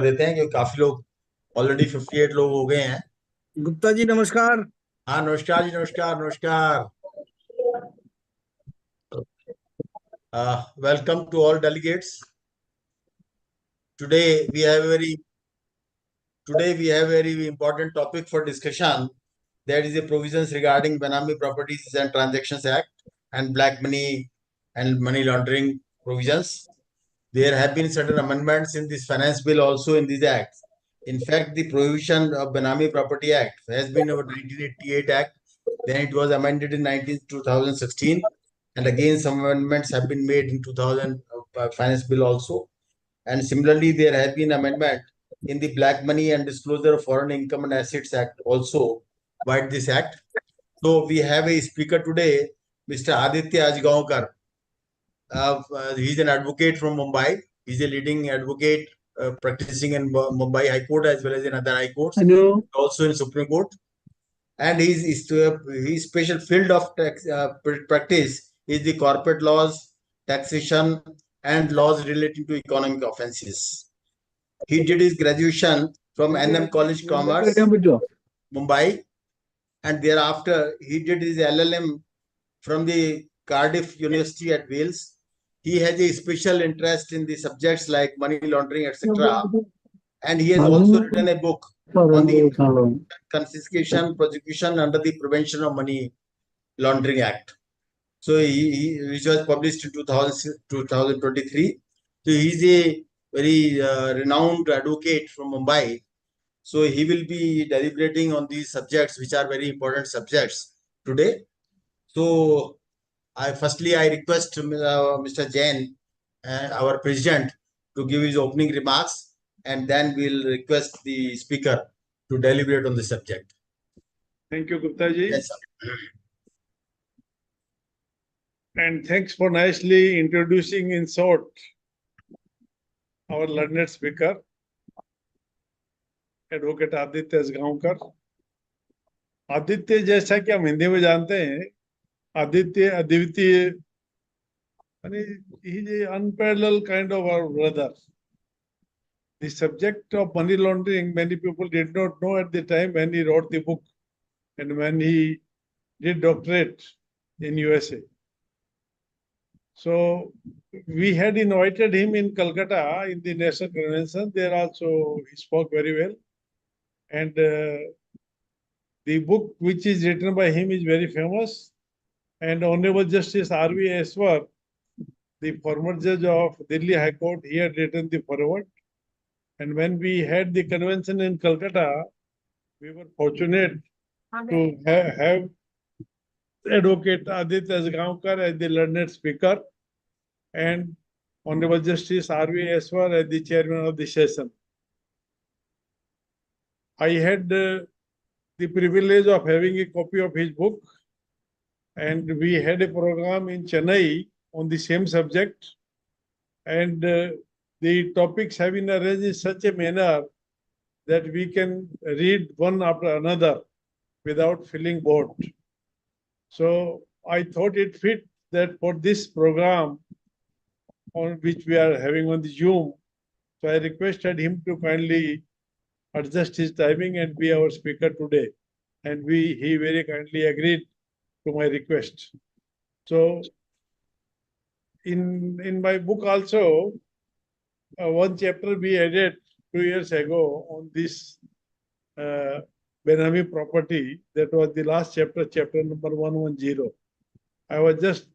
देते हैं क्योंकि काफी लोग ऑलरेडी 58 लोग हो गए हैं। गुप्ता जी नमस्कार। हाँ, नमस्कार जी, नमस्कार नमस्कार। Welcome to all delegates. Today we have a very today we have a very important topic for discussion, that is the provisions regarding Benami Properties and Transactions Act and black money and money laundering provisions. There have been certain amendments in this finance bill also in these acts. In fact, the provision of Benami Property Act has been our 1988 Act. Then it was amended in 2016, and again some amendments have been made in 2000 finance bill also. And similarly, there have been amendment in the Black Money and Disclosure of Foreign Income and Assets Act also by this act. So we have a speaker today, Mr. Aditya Ajgaonkar. He's an advocate from Mumbai. He's a leading advocate practicing in Mumbai High Court as well as in other high courts, Hello. also in Supreme Court. And his special field of practice is the corporate laws, taxation, and laws relating to economic offenses. He did his graduation from NM College Commerce, Mumbai, and thereafter he did his LL.M from the Cardiff University at Wales. He has a special interest in the subjects like money laundering, etc. And he has also written a book on the confiscation, prosecution under the Prevention of Money Laundering Act. So which was published in 2023. So he's a very renowned advocate from Mumbai. So he will be deliberating on these subjects, which are very important subjects today. So I request Mr. Jain, our president, to give his opening remarks, and then we'll request the speaker to deliberate on the subject. Thank you, Gupta ji. Yes, sir. And thanks for nicely introducing in short our learned speaker, Advocate Aditya Ajgaonkar. Aditya जैसा कि हम हिंदी में जानते हैं, आदित्य अद्वितीय, he is an unparalleled kind of our brother. The subject of money laundering, many people did not know at the time when he wrote the book and when he did doctorate in USA. So we had invited him in Calcutta in the National Convention. There also he spoke very well. And the book which is written by him is very famous. And Honorable Justice R.V. Eswar, the former judge of Delhi High Court, he had written the foreword. And when we had the convention in Calcutta, we were fortunate to have Advocate Aditya Ajgaonkar as the learned speaker and Honorable Justice R.V. Eswar as the chairman of the session. I had the privilege of having a copy of his book, and we had a program in Chennai on the same subject, and the topics have been arranged in such a manner that we can read one after another without feeling bored. So I thought it fit that for this program on which we are having on the Zoom, so I requested him to kindly adjust his timing and be our speaker today. And he very kindly agreed to my request. So in my book also, one chapter we added 2 years ago on this Benami property. That was the last chapter, chapter number 110. I was just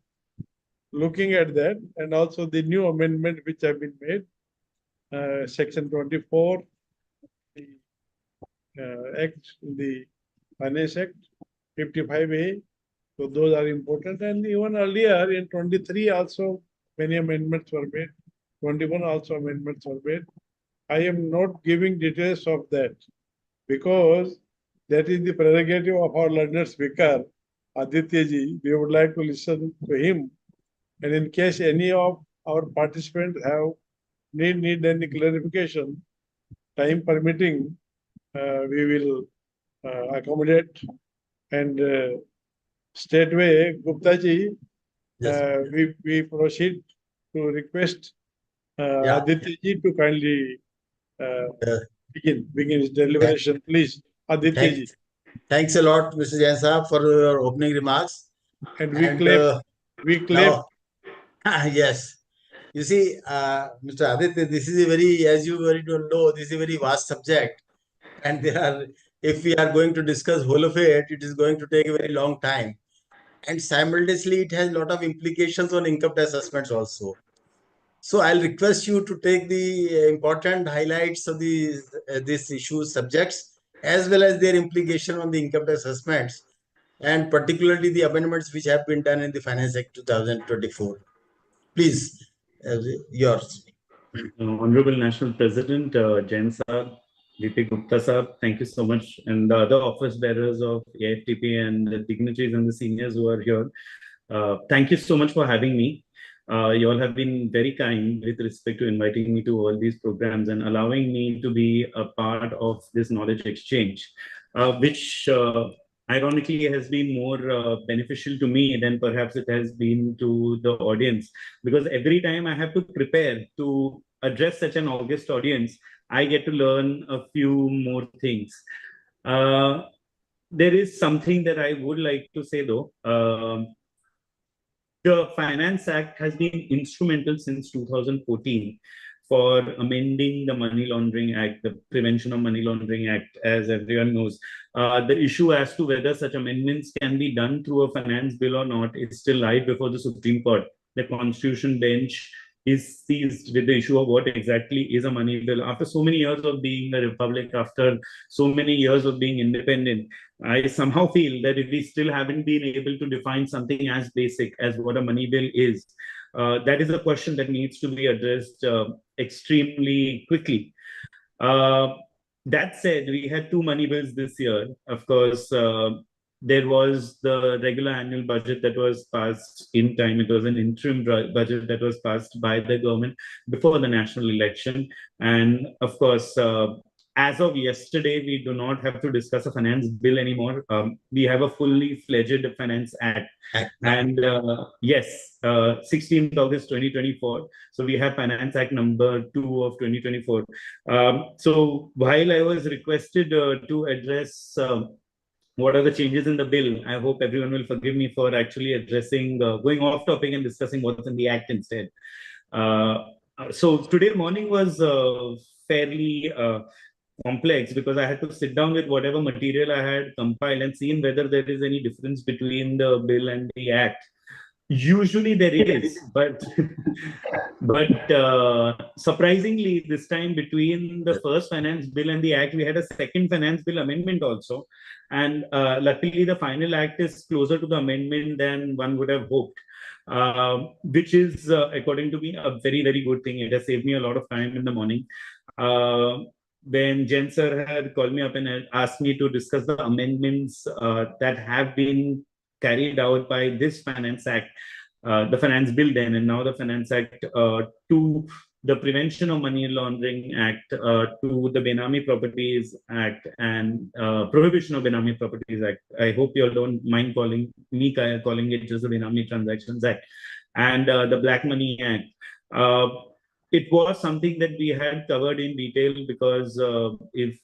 looking at that, and also the new amendment which have been made, section 24, the Act, the Finance Act, 55A. So those are important. And even earlier in 23 also many amendments were made. 21 also amendments were made. I am not giving details of that because that is the prerogative of our learned speaker, Aditya ji. We would like to listen to him. And in case any of our participants have need any clarification, time permitting, we will accommodate. And straightway, Gupta ji, Yes. we proceed to request Yeah. Aditya ji to kindly Uh, begin his deliberation, please, Aditya ji. Thanks a lot, Mr. Jain Saab, for your opening remarks. And And we clap. now, yes, you see, Mr. Aditya, this is a very, as you very well know, this is a very vast subject. And there are, if we are going to discuss whole of it, it is going to take a very long time. And simultaneously, it has a lot of implications on income tax assessments also. So I'll request you to take the important highlights of this issue subjects as well as their implication on the income tax assessments, and particularly the amendments which have been done in the Finance Act 2024. Please, yours. Honorable National President Jain Saab, VP Gupta Saab, thank you so much, and the other office bearers of AIFTP and the dignitaries and the seniors who are here. Thank you so much for having me. You all have been very kind with respect to inviting me to all these programs and allowing me to be a part of this knowledge exchange, which ironically has been more beneficial to me than perhaps it has been to the audience, because every time I have to prepare to address such an august audience, I get to learn a few more things. There is something that I would like to say though. The Finance Act has been instrumental since 2014 for amending the Money Laundering Act, the Prevention of Money Laundering Act, as everyone knows. The issue as to whether such amendments can be done through a finance bill or not is still live before the Supreme Court. The Constitution bench is seized with the issue of what exactly is a money bill. After so many years of being a republic, after so many years of being independent, I somehow feel that if we still haven't been able to define something as basic as what a money bill is, that is a question that needs to be addressed extremely quickly. That said, we had two money bills this year. Of course, there was the regular annual budget that was passed in time. It was an interim budget that was passed by the government before the national election. And of course, as of yesterday, we do not have to discuss a finance bill anymore. We have a fully fledged Finance Act. And yes, 16th August 2024. So we have Finance Act number 2 of 2024. So while I was requested to address what are the changes in the bill, I hope everyone will forgive me for actually addressing, going off topic and discussing what's in the Act instead. So today morning was fairly complex because I had to sit down with whatever material I had compiled and seen whether there is any difference between the bill and the Act. Usually there is, but surprisingly, this time between the first finance bill and the Act, we had a second finance bill amendment also. And luckily, the final Act is closer to the amendment than one would have hoped, which is, according to me, a very, very good thing. It has saved me a lot of time in the morning. When Jain sir had called me up and asked me to discuss the amendments that have been carried out by this Finance Act, the Finance Bill then, and now the Finance Act to the Prevention of Money Laundering Act, to the Benami Properties Act and Prohibition of Benami Properties Act. I hope you all don't mind calling it just the Benami Transactions Act, and the Black Money Act. It was something that we had covered in detail because if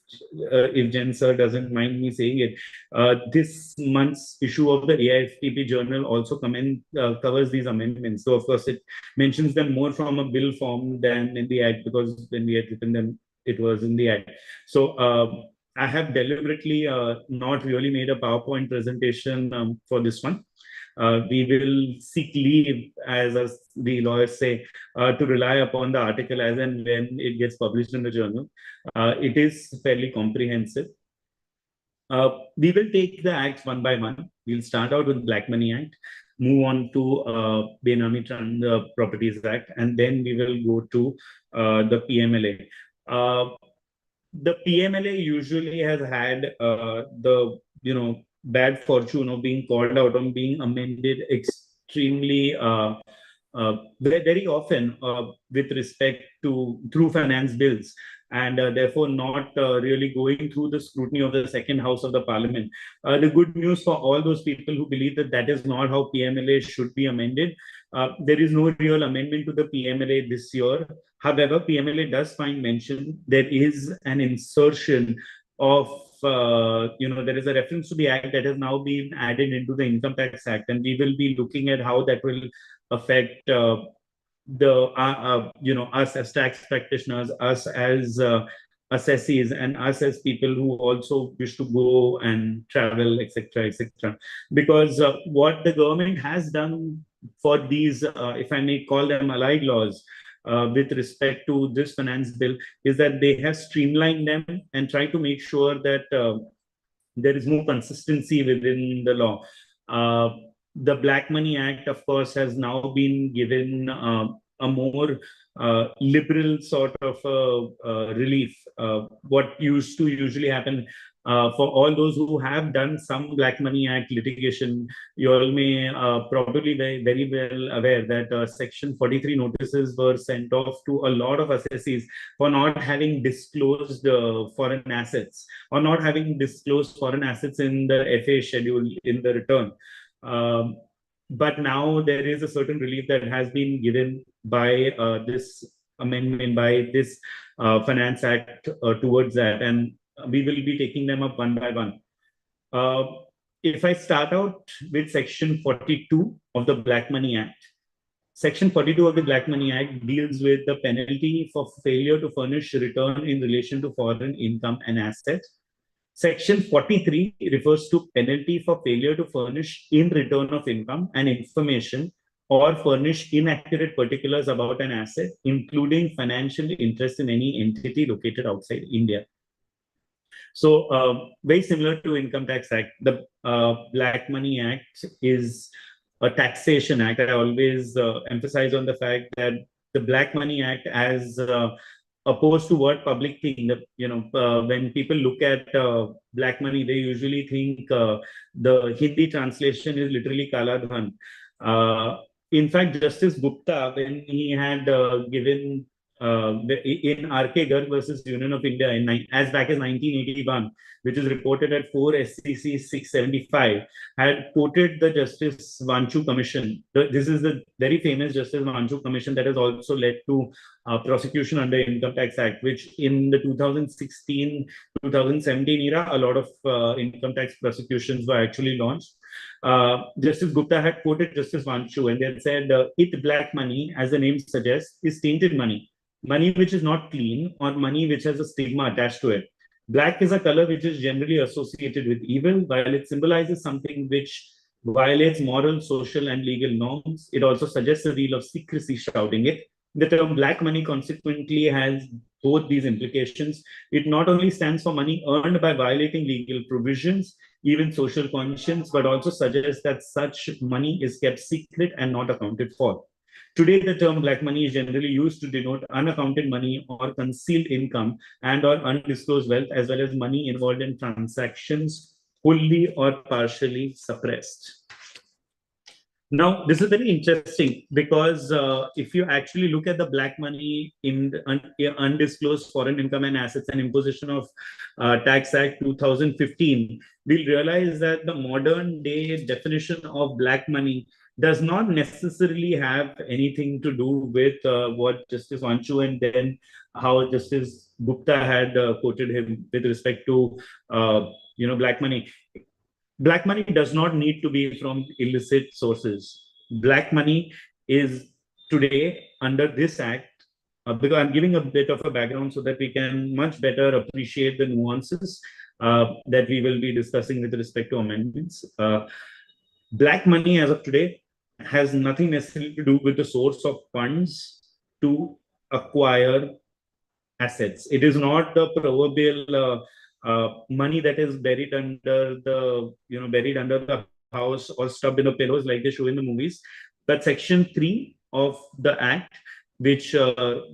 Jain sir doesn't mind me saying it, this month's issue of the AIFTP journal also covers these amendments. So of course it mentions them more from a bill form than in the Act, because when we had written them, it was in the Act. So I have deliberately not really made a PowerPoint presentation for this one. We will seek leave, as the lawyers say, to rely upon the article as and when it gets published in the journal. It is fairly comprehensive. We will take the acts one by one. We'll start out with Black Money Act, move on to Benami Properties Act, and then we will go to the PMLA. The PMLA usually has had the bad fortune of being called out on being amended extremely very often with respect to through finance bills. and therefore not really going through the scrutiny of the second house of the parliament. The good news for all those people who believe that that is not how PMLA should be amended, there is no real amendment to the PMLA this year. However, PMLA does find mention. There is an insertion of, there is a reference to the act that has now been added into the Income Tax Act, and we will be looking at how that will affect us as tax practitioners, us as assessees, and us as people who also wish to go and travel, etc., etc. Because what the government has done for these, if I may call them allied laws, with respect to this finance bill, is that they have streamlined them and tried to make sure that there is more consistency within the law. The Black Money Act, of course, has now been given a more liberal sort of relief. What used to usually happen for all those who have done some Black Money Act litigation, you all may probably be very well aware that Section 43 notices were sent off to a lot of assessees for not having disclosed foreign assets, or not having disclosed foreign assets in the FA schedule in the return. But now there is a certain relief that has been given by this amendment, by this Finance Act towards that, and we will be taking them up one by one. If I start out with Section 42 of the Black Money Act, Section 42 of the Black Money Act deals with the penalty for failure to furnish return in relation to foreign income and assets. Section 43 refers to penalty for failure to furnish in return of income and information or furnish inaccurate particulars about an asset, including financial interest in any entity located outside India. So very similar to Income Tax Act, the Black Money Act is a taxation act. I always emphasize on the fact that the Black Money Act, as opposed to what public think, when people look at black money, they usually think the Hindi translation is literally Kala Dhan. In fact, Justice Gupta, when he had given in R.K. Garg versus Union of India as back as 1981, which is reported at 4 SCC 675, had quoted the Justice Vanchu Commission. This is the very famous Justice Vanchu Commission that has also led to prosecution under Income Tax Act, which in the 2016-2017 era, a lot of income tax prosecutions were actually launched. Justice Gupta had quoted Justice Vanchu, and they had said, "It black money, as the name suggests, is tainted money. Money which is not clean, or money which has a stigma attached to it. Black is a color which is generally associated with evil, while it symbolizes something which violates moral, social, and legal norms. It also suggests a deal of secrecy shrouding it. The term black money consequently has both these implications. It not only stands for money earned by violating legal provisions, even social conscience, but also suggests that such money is kept secret and not accounted for. Today, the term black money is generally used to denote unaccounted money or concealed income and or undisclosed wealth, as well as money involved in transactions wholly or partially suppressed." Now, this is very interesting because if you actually look at the black money in the undisclosed foreign income and assets and imposition of Tax Act 2015, we'll realize that the modern day definition of black money does not necessarily have anything to do with what Justice Vanchu and then how Justice Gupta had quoted him with respect to black money. Black money does not need to be from illicit sources. Black money is today under this act, because I'm giving a bit of a background so that we can much better appreciate the nuances that we will be discussing with respect to amendments. Black money as of today has nothing necessarily to do with the source of funds to acquire assets. It is not the proverbial money that is buried under the house or stuffed in the pillows like they show in the movies. But Section 3 of the Act, which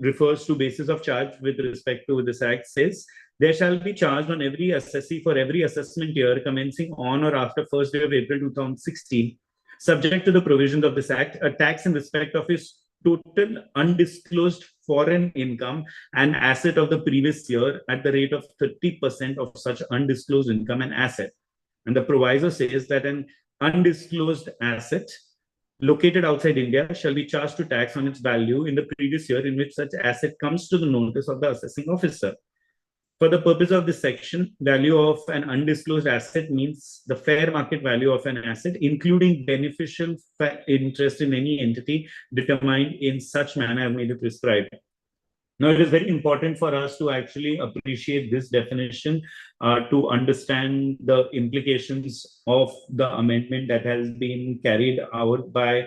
refers to basis of charge with respect to this Act, says, "There shall be charged on every assessee for every assessment year commencing on or after 1st day of April 2016, subject to the provisions of this Act, a tax in respect of his total undisclosed foreign income and asset of the previous year at the rate of 30% of such undisclosed income and asset. And the proviso says that an undisclosed asset located outside India shall be charged to tax on its value in the previous year in which such asset comes to the notice of the assessing officer. For the purpose of this section, value of an undisclosed asset means the fair market value of an asset, including beneficial interest in any entity determined in such manner as may be prescribed. Now, it is very important for us to actually appreciate this definition to understand the implications of the amendment that has been carried out by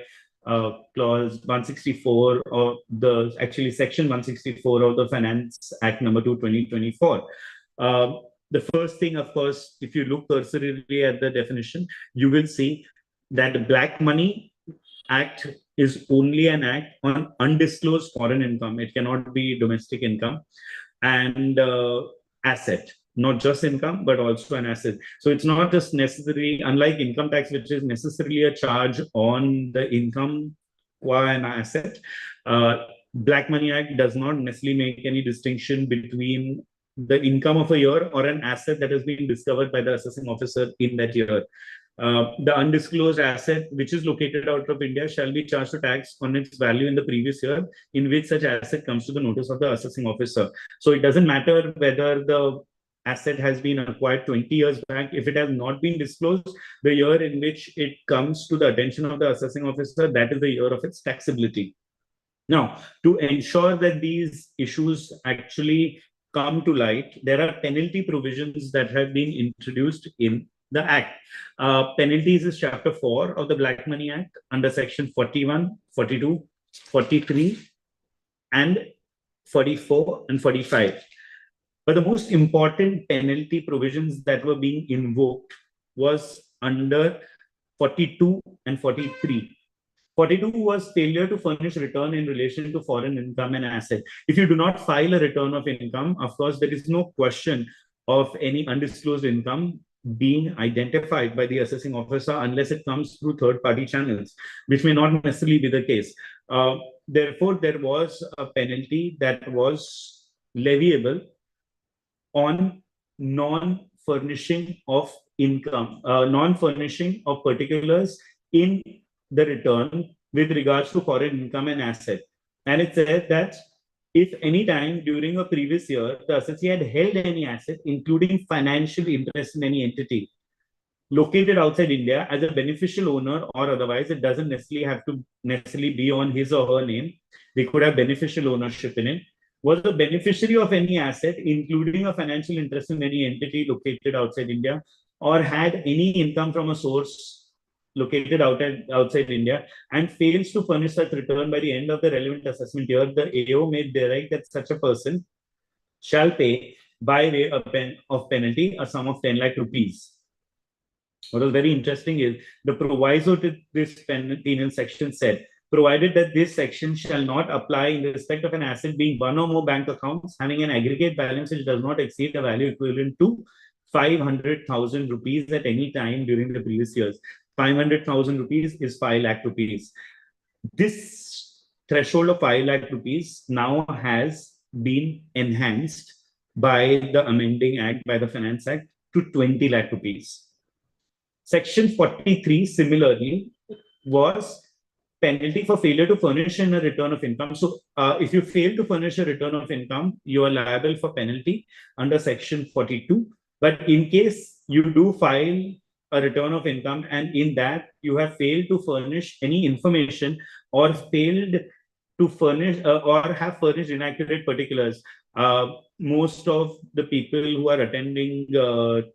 clause 164 of the, actually section 164 of the Finance Act number 2, 2024. The first thing, of course, if you look cursorily at the definition, you will see that the Black Money Act is only an act on undisclosed foreign income. It cannot be domestic income and asset, not just income, but also an asset. So it's not just necessarily, unlike income tax, which is necessarily a charge on the income qua an asset. Black Money Act does not necessarily make any distinction between the income of a year or an asset that has been discovered by the assessing officer in that year. The undisclosed asset which is located out of India shall be charged to tax on its value in the previous year in which such asset comes to the notice of the assessing officer. So it doesn't matter whether the asset has been acquired 20 years back. If it has not been disclosed, the year in which it comes to the attention of the assessing officer, that is the year of its taxability. Now, to ensure that these issues actually come to light, there are penalty provisions that have been introduced in the Act. Penalties is Chapter 4 of the Black Money Act under Section 41, 42, 43, and 44 and 45. But the most important penalty provisions that were being invoked was under 42 and 43. 42 was failure to furnish return in relation to foreign income and asset. If you do not file a return of income, of course, there is no question of any undisclosed income being identified by the assessing officer unless it comes through third-party channels, which may not necessarily be the case. Therefore, there was a penalty that was leviable on non-furnishing of income, non-furnishing of particulars in the return with regards to foreign income and asset. And it said that if any time during a previous year, the assessee had held any asset, including financial interest in any entity located outside India as a beneficial owner or otherwise, it doesn't necessarily have to be on his or her name. They could have beneficial ownership in it. Was the beneficiary of any asset, including a financial interest in any entity located outside India, or had any income from a source located outside India and fails to furnish such return by the end of the relevant assessment year, the AO may direct that such a person shall pay by way of penalty a sum of 10 lakh rupees. What was very interesting is the proviso to this penal section said, provided that this section shall not apply in respect of an asset being one or more bank accounts having an aggregate balance which does not exceed the value equivalent to 500,000 rupees at any time during the previous years. 500,000 rupees is 5 lakh rupees. This threshold of 5 lakh rupees now has been enhanced by the amending act, by the Finance Act, to 20 lakh rupees. Section 43, similarly, was penalty for failure to furnish in a return of income. So if you fail to furnish a return of income, you are liable for penalty under Section 42. But in case you do file a return of income and in that you have failed to furnish any information or failed to furnish or have furnished inaccurate particulars, most of the people who are attending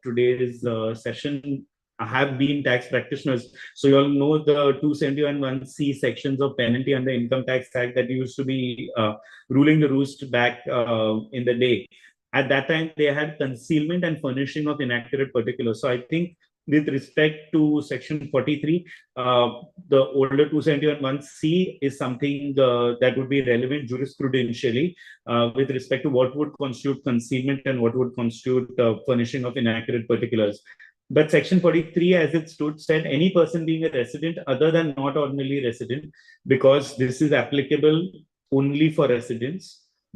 today's session have been tax practitioners. So you all know the 271(1)(c) sections of penalty under Income Tax Act that used to be ruling the roost back in the day. At that time, they had concealment and furnishing of inaccurate particulars. So I think with respect to Section 43, the older 271(1)(c) is something that would be relevant jurisprudentially with respect to what would constitute concealment and what would constitute furnishing of inaccurate particulars. But Section 43, as it stood, said any person being a resident other than not ordinarily resident, because this is applicable only for residents,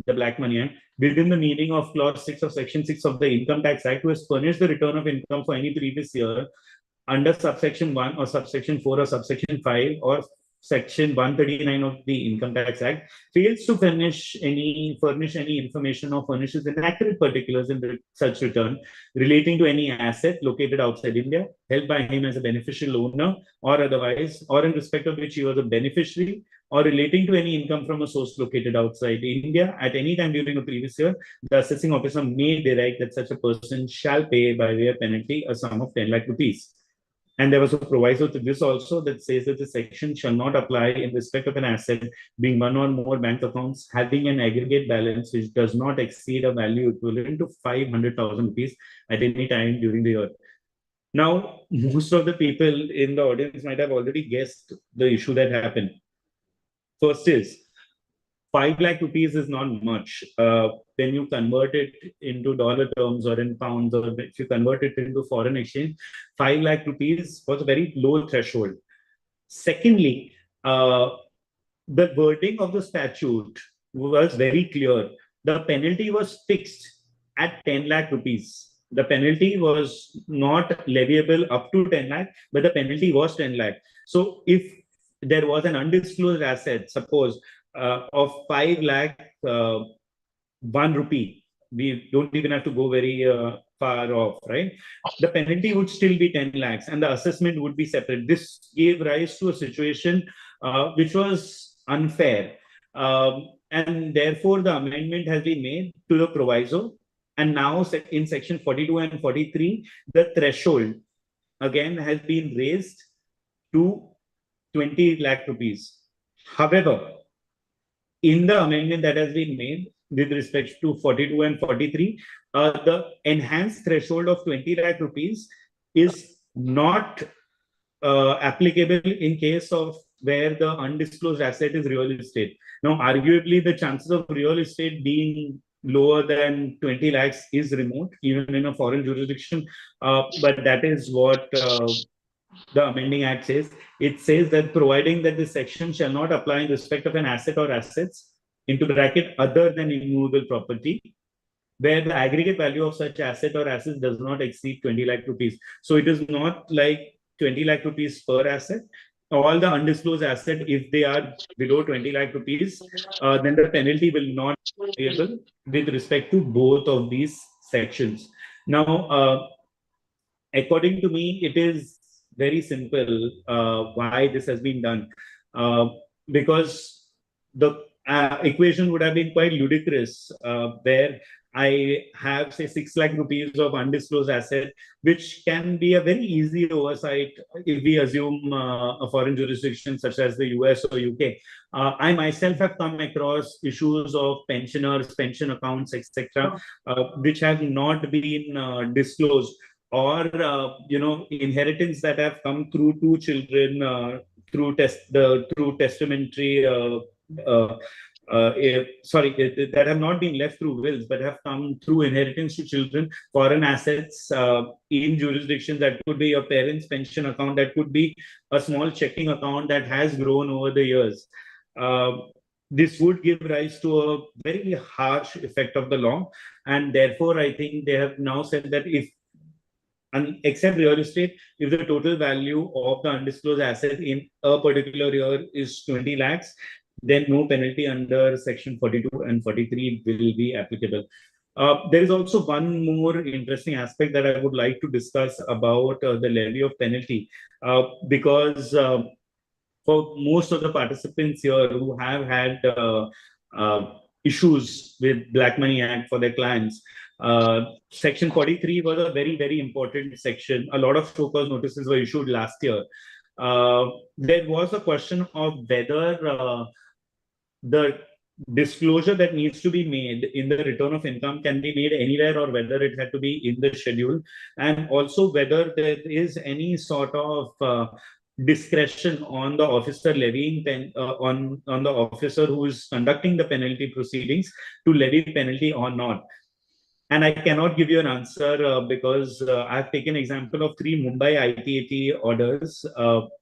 the Black Money Act, within the meaning of Clause 6 of Section 6 of the Income Tax Act, who has furnished the return of income for any previous year under subsection 1 or subsection 4 or subsection 5 or section 139 of the Income Tax Act, fails to furnish any information or furnishes inaccurate particulars in such return relating to any asset located outside India, held by him as a beneficial owner or otherwise, or in respect of which he was a beneficiary, or relating to any income from a source located outside India at any time during a previous year, the assessing officer may direct that such a person shall pay by way of penalty a sum of 10 lakh rupees. And there was a proviso to this also that says that the section shall not apply in respect of an asset being one or more bank accounts having an aggregate balance which does not exceed a value equivalent to 500,000 rupees at any time during the year. Now, most of the people in the audience might have already guessed the issue that happened. First is, 5 lakh rupees is not much. When you convert it into dollar terms or in pounds, or if you convert it into foreign exchange, 5 lakh rupees was a very low threshold. Secondly, the wording of the statute was very clear. The penalty was fixed at 10 lakh rupees. The penalty was not leviable up to 10 lakh, but the penalty was 10 lakh. So if there was an undisclosed asset, suppose, of 5 lakh 1 rupee, we don't even have to go very far off, right? The penalty would still be 10 lakhs and the assessment would be separate. This gave rise to a situation which was unfair. And therefore, the amendment has been made to the proviso. And now in section 42 and 43, the threshold again has been raised to 20 lakh rupees. However, in the amendment that has been made with respect to 42 and 43, the enhanced threshold of 20 lakh rupees is not applicable in case of where the undisclosed asset is real estate. Now, arguably, the chances of real estate being lower than 20 lakhs is remote, even in a foreign jurisdiction. But that is what the amending act says. It says that providing that this section shall not apply in respect of an asset or assets, into bracket, other than immovable property, where the aggregate value of such asset or assets does not exceed 20 lakh rupees. So it is not like 20 lakh rupees per asset. All the undisclosed asset, if they are below 20 lakh rupees, then the penalty will not be able with respect to both of these sections. Now, according to me, it is very simple why this has been done. Because the equation would have been quite ludicrous, where I have, say, 6 lakh rupees of undisclosed asset, which can be a very easy oversight if we assume a foreign jurisdiction such as the US or UK. I myself have come across issues of pensioners, pension accounts, etc., which have not been disclosed, or inheritance that have come through two children through testamentary that have not been left through wills but have come through inheritance to children, foreign assets in jurisdictions. That could be your parents' pension account, that could be a small checking account that has grown over the years. This would give rise to a very harsh effect of the law, and therefore I think they have now said that if, and except real estate, if the total value of the undisclosed asset in a particular year is 20 lakhs, then no penalty under section 42 and 43 will be applicable. There is also one more interesting aspect that I would like to discuss about the levy of penalty, because for most of the participants here who have had issues with Black Money Act for their clients, section 43 was a very, very important section. A lot of show cause notices were issued last year. There was a question of whether the disclosure that needs to be made in the return of income can be made anywhere, or whether it had to be in the schedule, and also whether there is any sort of discretion on the officer levying on the officer who is conducting the penalty proceedings to levy penalty or not. And I cannot give you an answer because I've taken example of 3 Mumbai ITAT orders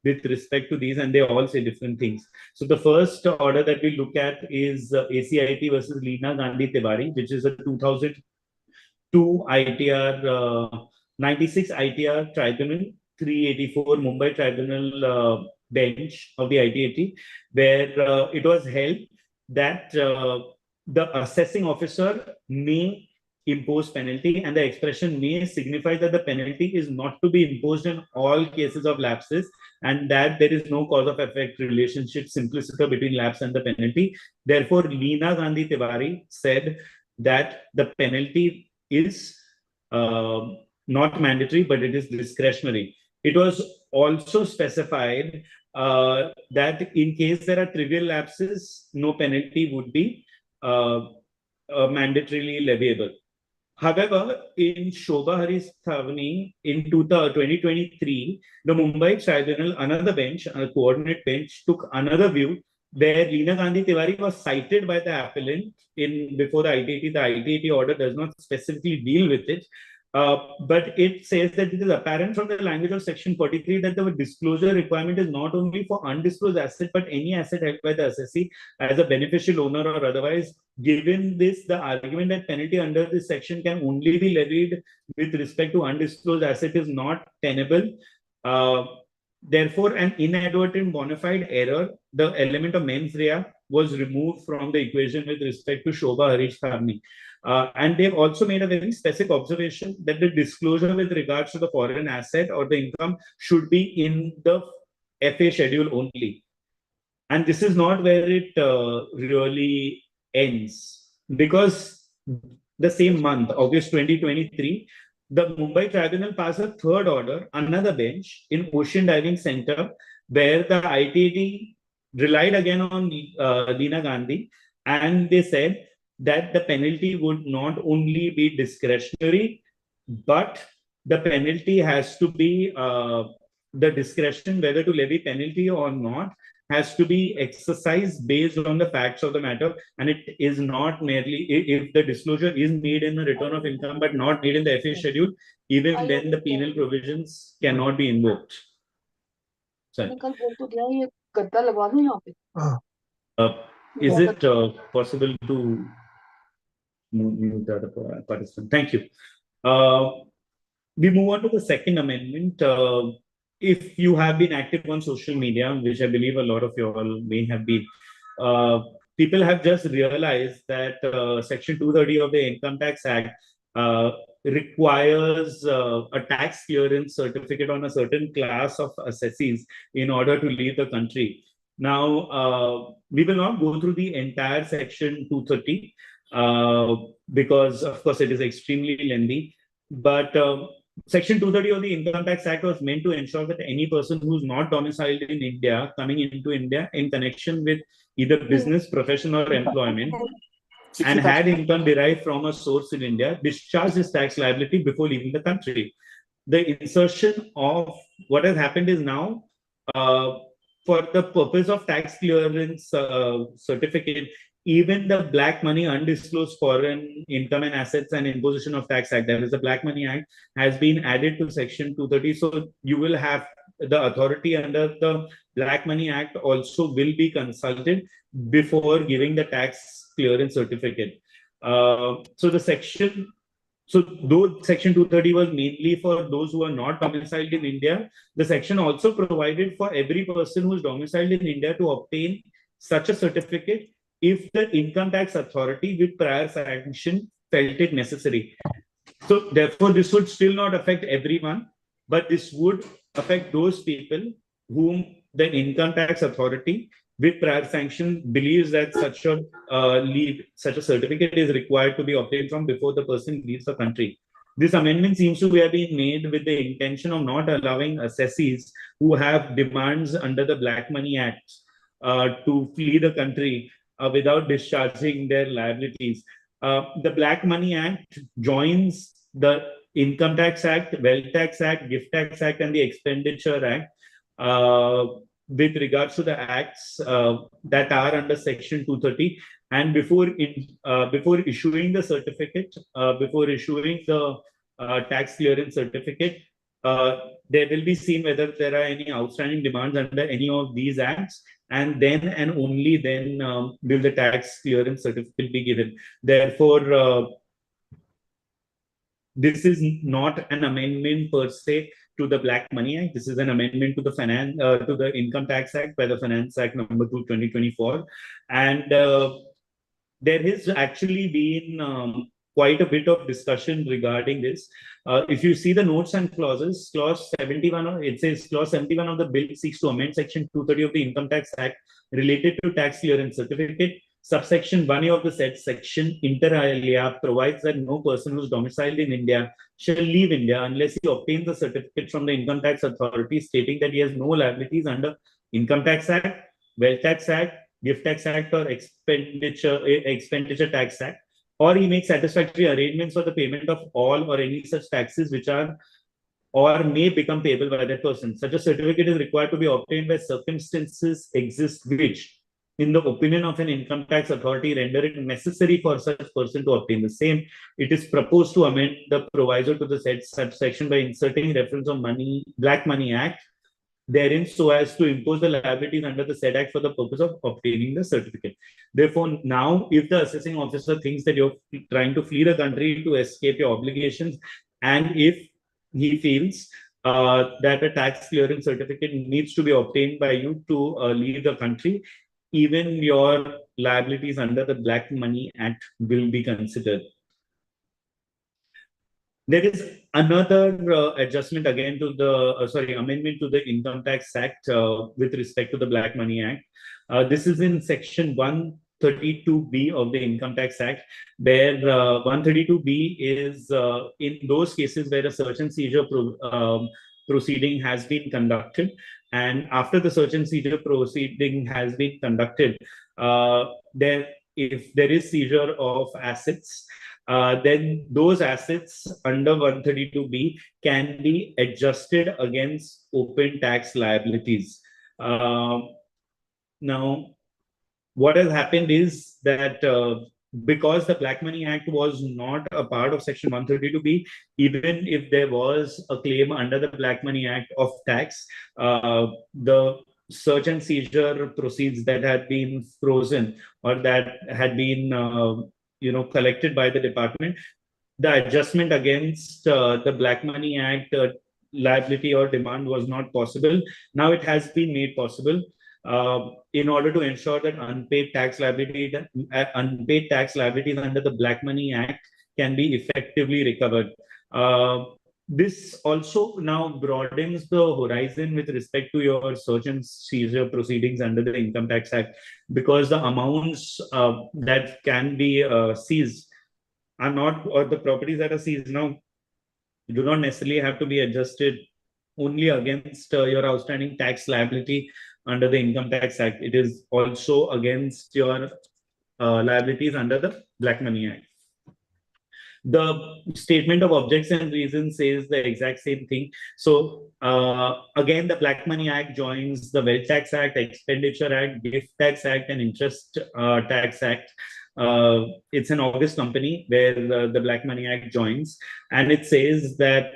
with respect to these, and they all say different things. So the first order that we look at is ACIT versus Leena Gandhi Tiwari, which is a 2002 ITR, 96 ITR Tribunal, 384 Mumbai Tribunal bench of the ITAT, where it was held that the assessing officer may impose penalty, and the expression may signify that the penalty is not to be imposed in all cases of lapses, and that there is no cause of effect relationship simpliciter between lapse and the penalty. Therefore, Leena Gandhi Tiwari said that the penalty is not mandatory, but it is discretionary. It was also specified that in case there are trivial lapses, no penalty would be mandatorily leviable. However, in Shobha Hari's Thavani in 2023, the Mumbai Tribunal, another bench, a coordinate bench, took another view where Leena Gandhi Tiwari was cited by the appellant before the ITAT. The ITAT order does not specifically deal with it. But it says that it is apparent from the language of section 43 that the disclosure requirement is not only for undisclosed asset, but any asset held by the assessee as a beneficial owner or otherwise. Given this, the argument that penalty under this section can only be levied with respect to undisclosed asset is not tenable. Therefore, an inadvertent bona fide error, the element of mens rea, was removed from the equation with respect to Shobha Harish Thavani. And they've also made a very specific observation that the disclosure with regards to the foreign asset or the income should be in the FA schedule only. And this is not where it really ends, because the same month, August 2023, the Mumbai Tribunal passed a third order, another bench in Ocean Diving Center, where the ITAT relied again on Leena Gandhi, and they said that the penalty would not only be discretionary, but the penalty has to be the discretion whether to levy penalty or not has to be exercised based on the facts of the matter, and it is not merely if the disclosure is made in the return of income but not made in the FA schedule, even then the penal provisions cannot be invoked. Sorry. Is it possible to mute the other participant? Thank you. We move on to the second amendment. If you have been active on social media, which I believe a lot of you all may have been, people have just realized that Section 230 of the Income Tax Act requires a tax clearance certificate on a certain class of assessees in order to leave the country. Now, we will not go through the entire Section 230 because, of course, it is extremely lengthy. But Section 230 of the Income Tax Act was meant to ensure that any person who's not domiciled in India coming into India in connection with either business, profession, or employment and had income derived from a source in India discharged his tax liability before leaving the country. The insertion of what has happened is now for the purpose of tax clearance certificate, even the Black Money Undisclosed Foreign Income and Assets and Imposition of Tax Act, that is the Black Money Act, has been added to Section 230. So you will have the authority under the Black Money Act also will be consulted before giving the tax clearance certificate. So though Section 230 was mainly for those who are not domiciled in India, the section also provided for every person who is domiciled in India to obtain such a certificate if the income tax authority with prior sanction felt it necessary. So therefore, this would still not affect everyone, but this would affect those people whom the income tax authority with prior sanction believes that such a certificate is required to be obtained from before the person leaves the country. This amendment seems to have been made with the intention of not allowing assessees who have demands under the Black Money Act to flee the country without discharging their liabilities. The Black Money Act joins the Income Tax Act, Wealth Tax Act, Gift Tax Act, and the Expenditure Act with regards to the acts that are under Section 230. And before issuing the certificate, before issuing the tax clearance certificate, there will be seen whether there are any outstanding demands under any of these acts, and then and only then will the tax clearance certificate be given. Therefore, this is not an amendment per se to the Black Money Act. This is an amendment to the Income Tax Act by the Finance Act number 2, 2024, and there has actually been quite a bit of discussion regarding this. If you see the notes and clauses, clause 71, it says clause 71 of the bill seeks to amend section 230 of the Income Tax Act related to tax clearance certificate. Subsection 1A of the said section, inter alia, provides that no person who is domiciled in India shall leave India unless he obtains a certificate from the income tax authority stating that he has no liabilities under Income Tax Act, Wealth Tax Act, Gift Tax Act, or Expenditure Tax Act, or he makes satisfactory arrangements for the payment of all or any such taxes which are or may become payable by that person. Such a certificate is required to be obtained where circumstances exist which, in the opinion of an income tax authority, render it necessary for such person to obtain the same. It is proposed to amend the proviso to the said subsection by inserting reference of Black Money Act therein so as to impose the liabilities under the said act for the purpose of obtaining the certificate. Therefore, now if the assessing officer thinks that you're trying to flee the country to escape your obligations, and if he feels that a tax clearance certificate needs to be obtained by you to leave the country, even your liabilities under the Black Money Act will be considered. There is another adjustment again to the, amendment to the Income Tax Act with respect to the Black Money Act. This is in section 132B of the Income Tax Act, where 132B is in those cases where a search and seizure proceeding has been conducted. And after the search and seizure proceeding has been conducted, if there is seizure of assets, then those assets under 132B can be adjusted against open tax liabilities. Now, what has happened is that because the Black Money Act was not a part of Section 132B, even if there was a claim under the Black Money Act of tax, the search and seizure proceeds that had been frozen or that had been collected by the department, the adjustment against the Black Money Act liability or demand was not possible. Now it has been made possible in order to ensure that unpaid tax liabilities under the Black Money Act can be effectively recovered. This also now broadens the horizon with respect to your search and seizure proceedings under the Income Tax Act, because the amounts that can be seized are not, or the properties that are seized now do not necessarily have to be adjusted only against your outstanding tax liability under the Income Tax Act. It is also against your liabilities under the Black Money Act. The statement of objects and reasons says the exact same thing. So again, the Black Money Act joins the Wealth Tax Act, Expenditure Act, Gift Tax Act, and Interest Tax Act. It's an August company where the Black Money Act joins, and it says that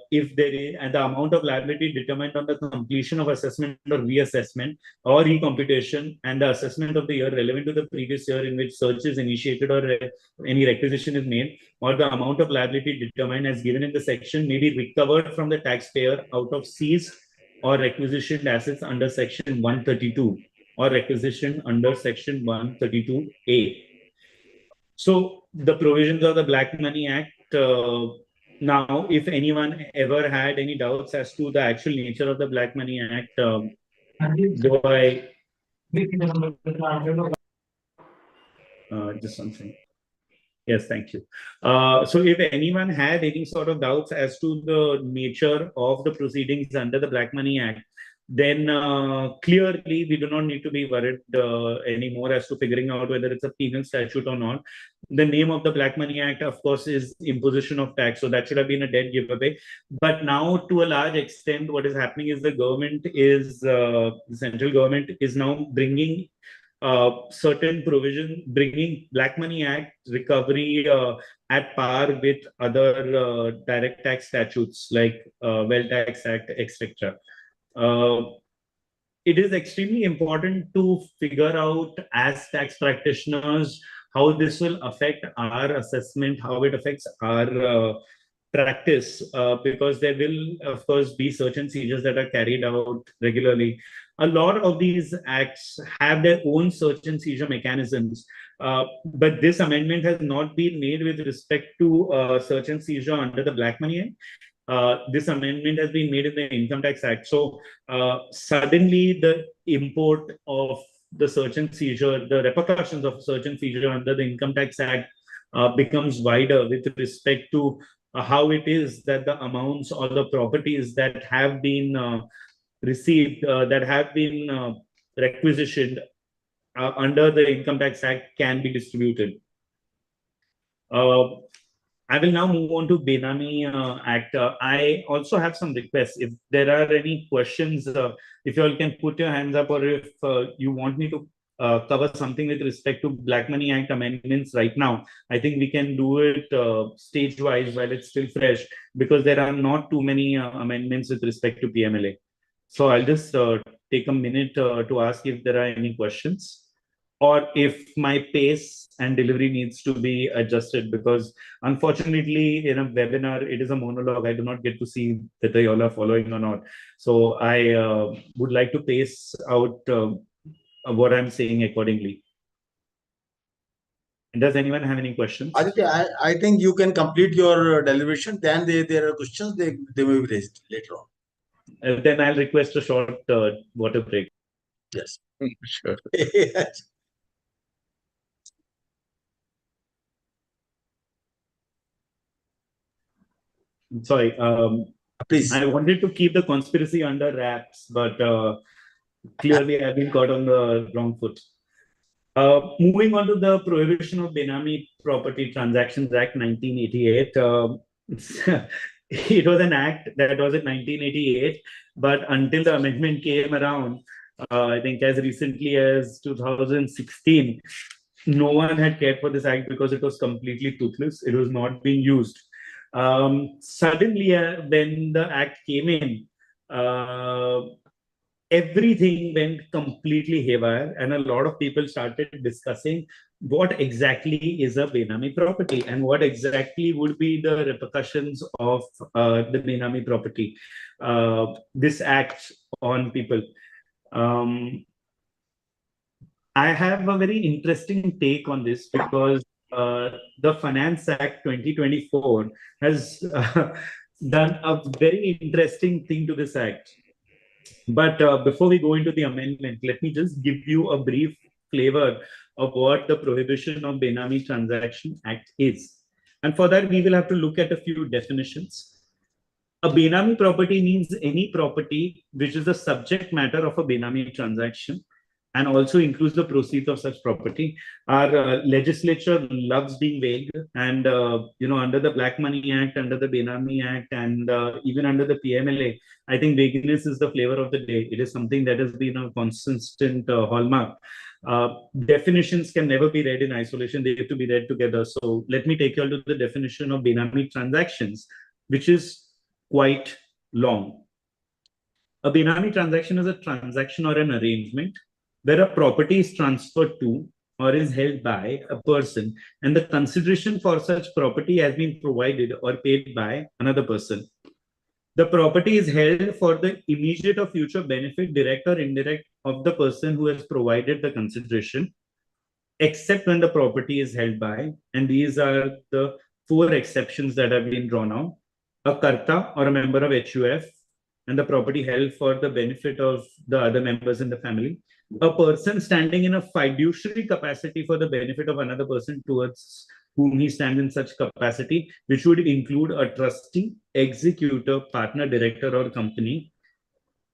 if there is, and the amount of liability determined on the completion of assessment or reassessment or recomputation and the assessment of the year relevant to the previous year in which search is initiated or any requisition is made, or the amount of liability determined as given in the section may be recovered from the taxpayer out of seized or requisitioned assets under section 132 or requisition under section 132A. So the provisions of the Black Money Act, now, if anyone ever had any doubts as to the actual nature of the Black Money Act, do I just something? Yes, thank you. So if anyone had any sort of doubts as to the nature of the proceedings under the Black Money Act, then clearly we do not need to be worried anymore as to figuring out whether it's a penal statute or not. The name of the Black Money Act, of course, is imposition of tax. So that should have been a dead giveaway. But now, to a large extent, what is happening is the government is, the central government is now bringing certain provision, bringing Black Money Act recovery at par with other direct tax statutes like Wealth Tax Act, etc. It is extremely important to figure out as tax practitioners how this will affect our assessment, how it affects our practice, because there will, of course, be search and seizures that are carried out regularly. A lot of these acts have their own search and seizure mechanisms, but this amendment has not been made with respect to search and seizure under the Black Money Act. This amendment has been made in the Income Tax Act. So suddenly the import of the search and seizure, the repercussions of search and seizure under the Income Tax Act becomes wider with respect to how it is that the amounts or the properties that have been received, that have been requisitioned under the Income Tax Act can be distributed. I will now move on to Benami Act. I also have some requests. If there are any questions, if you all can put your hands up, or if you want me to cover something with respect to Black Money Act amendments right now, I think we can do it stage-wise while it's still fresh, because there are not too many amendments with respect to PMLA. So I'll just take a minute to ask if there are any questions, or if my pace and delivery needs to be adjusted, because unfortunately in a webinar, it is a monologue. I do not get to see whether you all are following or not. So I would like to pace out what I'm saying accordingly. Does anyone have any questions? Aditya, I think you can complete your deliberation. Then there are questions, they will be raised later on. Then I'll request a short water break. Yes. Sure. Sorry, Please. I wanted to keep the conspiracy under wraps, but clearly I've been caught on the wrong foot. Moving on to the Prohibition of Benami Property Transactions Act 1988. It was an act that was in 1988, but until the amendment came around, I think as recently as 2016, no one had cared for this act because it was completely toothless. It was not being used. Suddenly, when the act came in, everything went completely haywire, and a lot of people started discussing what exactly is a Benami property and what exactly would be the repercussions of the Benami property, this act on people. I have a very interesting take on this, because the Finance Act 2024 has done a very interesting thing to this act. But before we go into the amendment, let me just give you a brief flavor of what the Prohibition of Benami Transaction Act is. And for that, we will have to look at a few definitions. A Benami property means any property which is the subject matter of a Benami transaction, and also includes the proceeds of such property. Our legislature loves being vague, and under the Black Money Act, under the Benami Act, and even under the PMLA, I think vagueness is the flavor of the day. It is something that has been a consistent hallmark. Definitions can never be read in isolation; they have to be read together. So let me take you all to the definition of Benami transactions, which is quite long. A Benami transaction is a transaction or an arrangement where a property is transferred to or is held by a person, and the consideration for such property has been provided or paid by another person. The property is held for the immediate or future benefit, direct or indirect, of the person who has provided the consideration, except when the property is held by, and these are the 4 exceptions that have been drawn out, a karta or a member of HUF, and the property held for the benefit of the other members in the family, a person standing in a fiduciary capacity for the benefit of another person towards whom he stands in such capacity, which would include a trustee, executor, partner, director, or company,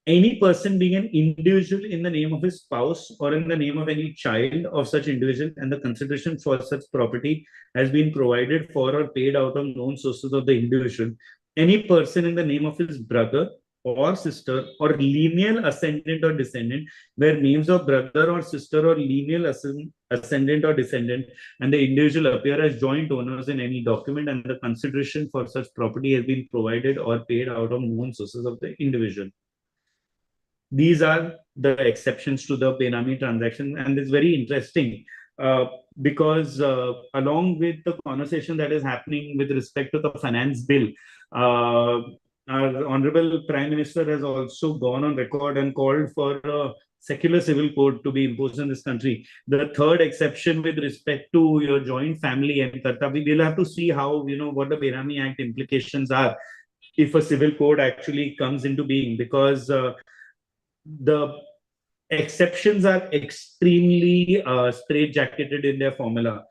any person being an individual in the name of his spouse or in the name of any child of such individual, and the consideration for such property has been provided for or paid out of known sources of the individual, any person in the name of his brother, or sister or lineal ascendant or descendant, where names of brother or sister or lineal ascendant or descendant and the individual appear as joint owners in any document, and the consideration for such property has been provided or paid out of known sources of the individual. These are the exceptions to the Benami transaction, and it's very interesting because along with the conversation that is happening with respect to the finance bill, our Honorable Prime Minister has also gone on record and called for a secular civil code to be imposed in this country. The third exception with respect to your joint family and we will have to see how, what the Benami Act implications are if a civil code actually comes into being, because the exceptions are extremely straitjacketed in their formula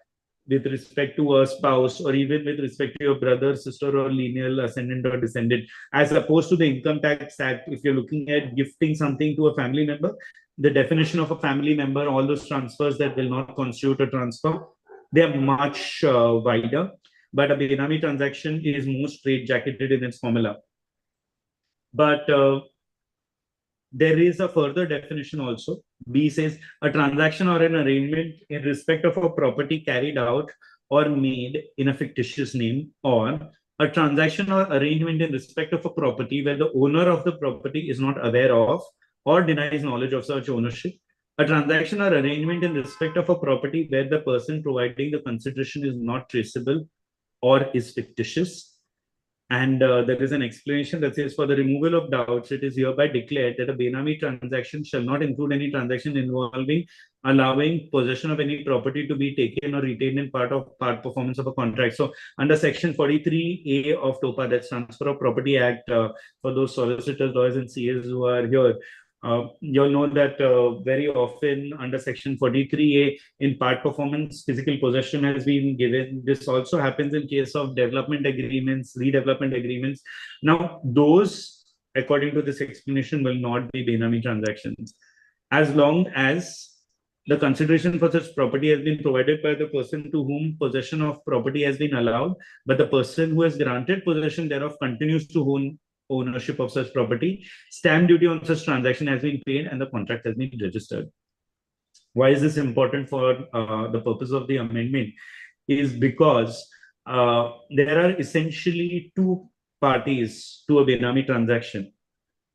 with respect to a spouse, or even with respect to your brother, sister, or lineal ascendant or descendant, as opposed to the Income Tax Act. If you're looking at gifting something to a family member, the definition of a family member, all those transfers that will not constitute a transfer, they are much wider. But a Benami transaction is more straitjacketed in its formula. But there is a further definition also. B says a transaction or an arrangement in respect of a property carried out or made in a fictitious name, or a transaction or arrangement in respect of a property where the owner of the property is not aware of or denies knowledge of such ownership. A transaction or arrangement in respect of a property where the person providing the consideration is not traceable or is fictitious. And there is an explanation that says, for the removal of doubts, it is hereby declared that a Benami transaction shall not include any transaction involving allowing possession of any property to be taken or retained in part performance of a contract. So under Section 43A of TOPA, that's Transfer of Property Act, for those solicitors, lawyers, and CAs who are here, you'll know that very often under Section 43A, in part performance, physical possession has been given. This also happens in case of development agreements, redevelopment agreements. Now, those, according to this explanation, will not be Benami transactions, as long as the consideration for such property has been provided by the person to whom possession of property has been allowed, but the person who has granted possession thereof continues to own ownership of such property. Stamp duty on such transaction has been paid and the contract has been registered. Why is this important for the purpose of the amendment? Is because there are essentially two parties to a Benami transaction.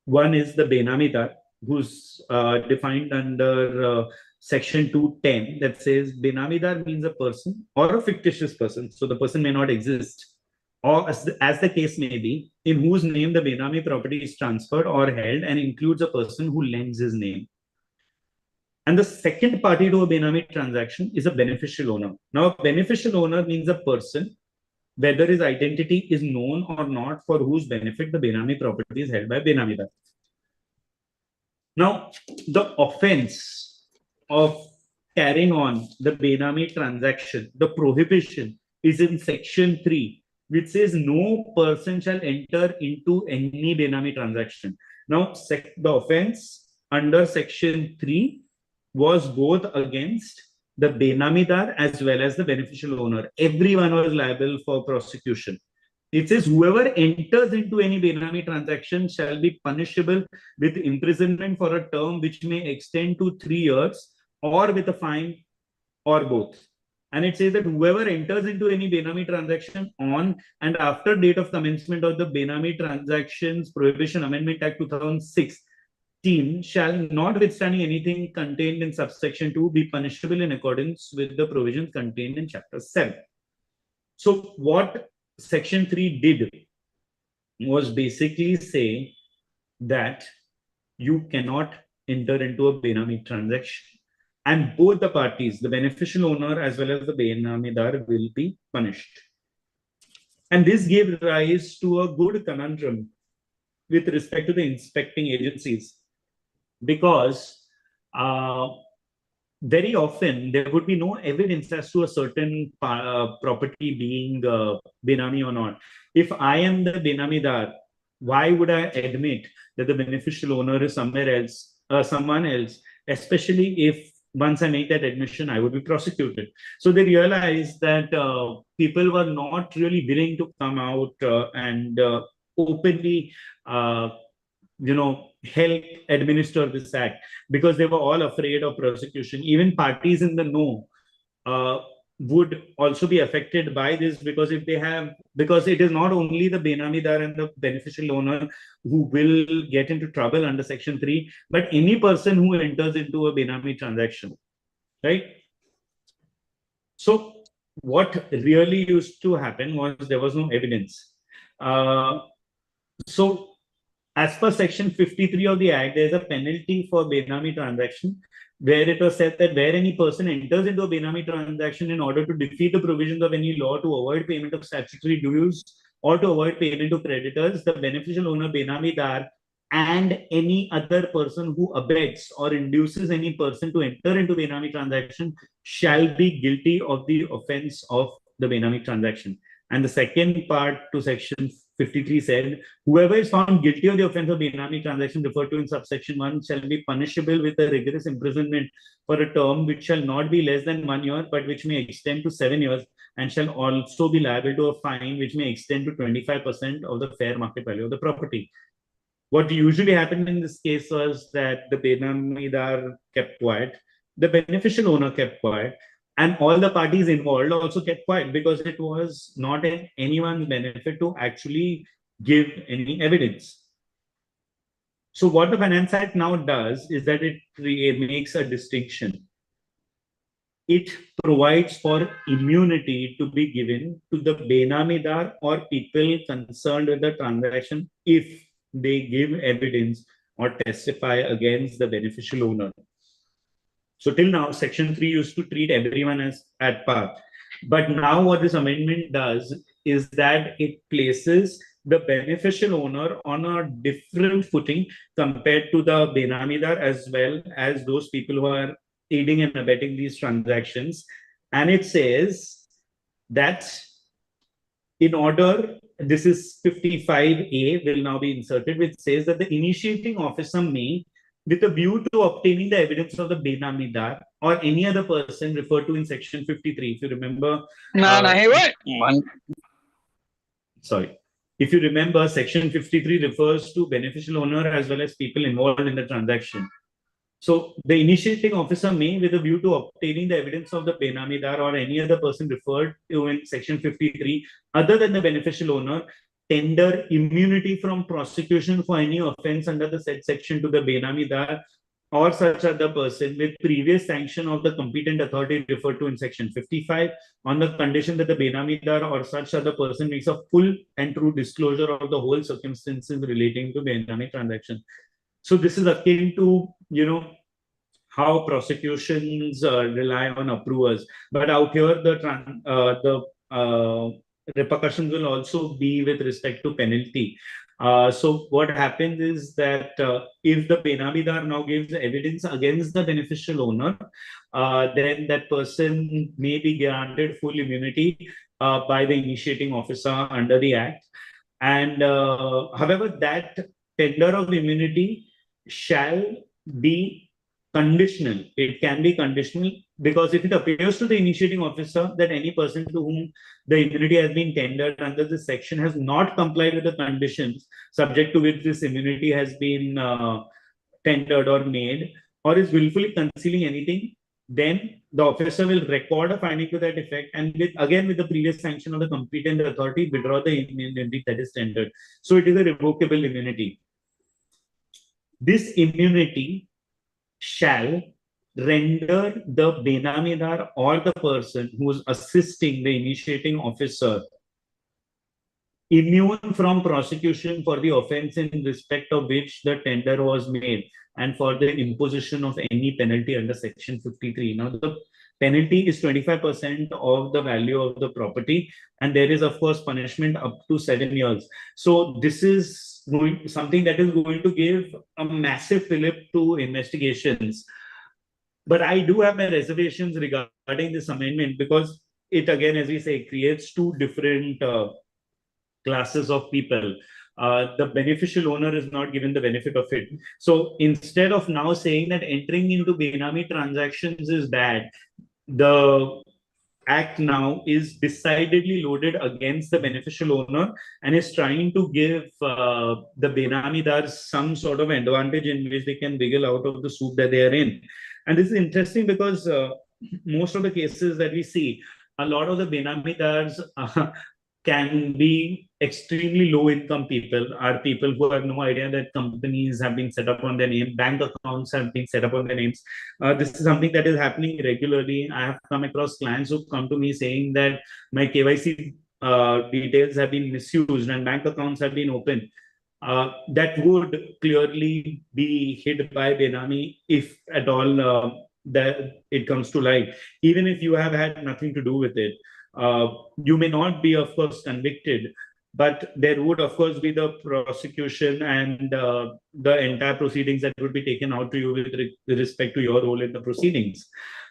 One is the Benamidar, who's defined under Section 210, that says Benamidar means a person or a fictitious person, so the person may not exist, or as the case may be, in whose name the Benami property is transferred or held, and includes a person who lends his name. And the second party to a Benami transaction is a beneficial owner. Now, a beneficial owner means a person, whether his identity is known or not, for whose benefit the Benami property is held by Benamidar. Now, the offense of carrying on the Benami transaction, the prohibition, is in Section 3, which says no person shall enter into any Benami transaction. Now, the offense under Section 3 was both against the Benamidar as well as the beneficial owner. Everyone was liable for prosecution. It says whoever enters into any Benami transaction shall be punishable with imprisonment for a term which may extend to 3 years, or with a fine, or both. And it says that whoever enters into any Benami transaction on and after date of commencement of the Benami Transactions Prohibition Amendment Act 2016 shall, notwithstanding anything contained in subsection 2, be punishable in accordance with the provisions contained in Chapter 7. So what Section 3 did was basically say that you cannot enter into a Benami transaction, and both the parties, the beneficial owner as well as the Benamidar, will be punished. And this gave rise to a good conundrum with respect to the inspecting agencies, because very often there would be no evidence as to a certain property being Benami or not. If I am the Benamidar, why would I admit that the beneficial owner is somewhere else, someone else, especially if once I make that admission, I would be prosecuted. So they realized that people were not really willing to come out and openly help administer this act, because they were all afraid of prosecution. Even parties in the know would also be affected by this, because because it is not only the Benamidar and the beneficial owner who will get into trouble under Section 3, but any person who enters into a Benami transaction, right? So what really used to happen was there was no evidence. So as per Section 53 of the Act, there is a penalty for Benami transaction, where it was said that where any person enters into a Benami transaction in order to defeat the provisions of any law, to avoid payment of statutory dues, or to avoid payment to creditors, the beneficial owner, Benamidar, and any other person who abets or induces any person to enter into Benami transaction shall be guilty of the offense of the Benami transaction. And the second part to Section 53 said, whoever is found guilty of the offense of Benami transaction referred to in subsection 1 shall be punishable with a rigorous imprisonment for a term which shall not be less than 1 year, but which may extend to 7 years, and shall also be liable to a fine which may extend to 25% of the fair market value of the property. What usually happened in this case was that the Benamidar kept quiet, the beneficial owner kept quiet, and all the parties involved also kept quiet, because it was not in anyone's benefit to actually give any evidence. So what the Finance Act now does is that it makes a distinction. It provides for immunity to be given to the Benamidar or people concerned with the transaction if they give evidence or testify against the beneficial owner. So till now, Section 3 used to treat everyone as at par. But now what this amendment does is that it places the beneficial owner on a different footing compared to the Benamidar, as well as those people who are aiding and abetting these transactions. And it says that in order, this is 55A will now be inserted, which says that the initiating officer may, with a view to obtaining the evidence of the Benamidar or any other person referred to in Section 53, if you remember. Sorry. If you remember, Section 53 refers to beneficial owner as well as people involved in the transaction. So the initiating officer may, with a view to obtaining the evidence of the Benamidar or any other person referred to in Section 53, other than the beneficial owner, tender immunity from prosecution for any offense under the said section to the Benamidar or such other person with previous sanction of the competent authority referred to in Section 55, on the condition that the Benamidar or such other person makes a full and true disclosure of the whole circumstances relating to Benami transaction. So this is akin to, how prosecutions rely on approvers. But out here, the repercussions will also be with respect to penalty. So what happens is that if the Benamidar now gives evidence against the beneficial owner, then that person may be granted full immunity by the initiating officer under the Act. And however, that tender of immunity shall be conditional. It can be conditional, because if it appears to the initiating officer that any person to whom the immunity has been tendered under this section has not complied with the conditions subject to which this immunity has been tendered or made, or is willfully concealing anything, then the officer will record a finding to that effect, and with the previous sanction of the competent authority, withdraw the immunity that is tendered. So it is a revocable immunity. This immunity shall render the Benamidar or the person who is assisting the initiating officer immune from prosecution for the offense in respect of which the tender was made, and for the imposition of any penalty under Section 53. Now, the penalty is 25% of the value of the property, and there is, of course, punishment up to 7 years. So this is something that is going to give a massive fillip to investigations. But I do have my reservations regarding this amendment, because it, again, as we say, creates two different classes of people. The beneficial owner is not given the benefit of it. So instead of now saying that entering into Benami transactions is bad, the Act now is decidedly loaded against the beneficial owner and is trying to give the Benamidars some sort of advantage in which they can wiggle out of the soup that they are in. And this is interesting because most of the cases that we see, a lot of the Benamidars can be extremely low income people, are people who have no idea that companies have been set up on their name, bank accounts have been set up on their names. This is something that is happening regularly. I have come across clients who come to me saying that my KYC details have been misused and bank accounts have been opened. That would clearly be hid by Benami if at all that it comes to light, even if you have had nothing to do with it. You may not be, of course, convicted, but there would, of course, be the prosecution and the entire proceedings that would be taken out to you with respect to your role in the proceedings.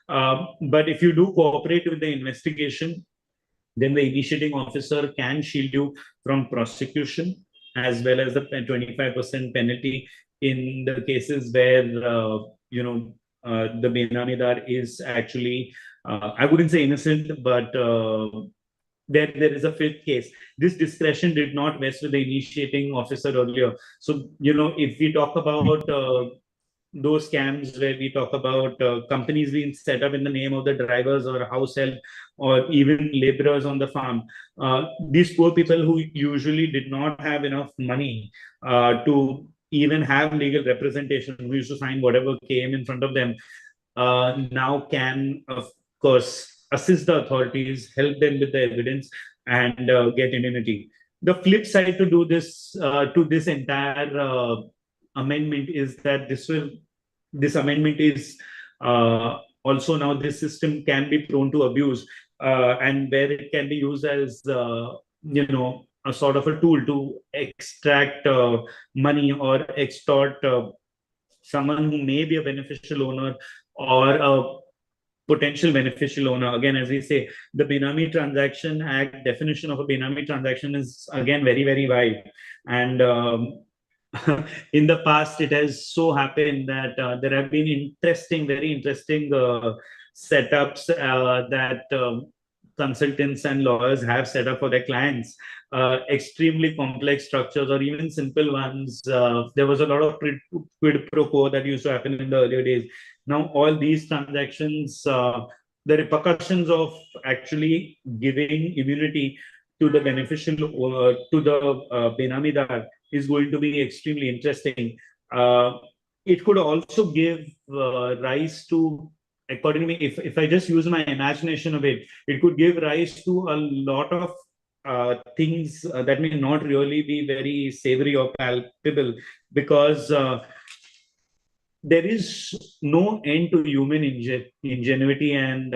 But if you do cooperate with the investigation, then the initiating officer can shield you from prosecution as well as the 25% penalty in the cases where the Benamidar is actually, I wouldn't say innocent, but there is a fifth case. This discretion did not vest with the initiating officer earlier. So, if we talk about those scams where we talk about companies being set up in the name of the drivers or house help or even laborers on the farm, these poor people who usually did not have enough money to even have legal representation, who used to sign whatever came in front of them, now can, of course, assist the authorities, help them with the evidence, and get immunity. The flip side to do this, to this entire amendment, is that this amendment is also now this system can be prone to abuse, and where it can be used as a sort of a tool to extract money or extort someone who may be a beneficial owner or a potential beneficial owner. Again, as we say, the Benami Transaction Act definition of a Benami transaction is again very, very wide. And in the past, it has so happened that there have been very interesting setups that consultants and lawyers have set up for their clients. Extremely complex structures or even simple ones. There was a lot of quid pro quo that used to happen in the earlier days. Now, all these transactions, the repercussions of actually giving immunity to the beneficial, to the Benamidar is going to be extremely interesting. It could also give rise to, according to me, if I just use my imagination of it, it could give rise to a lot of things that may not really be very savory or palpable, because there is no end to human ingenuity, and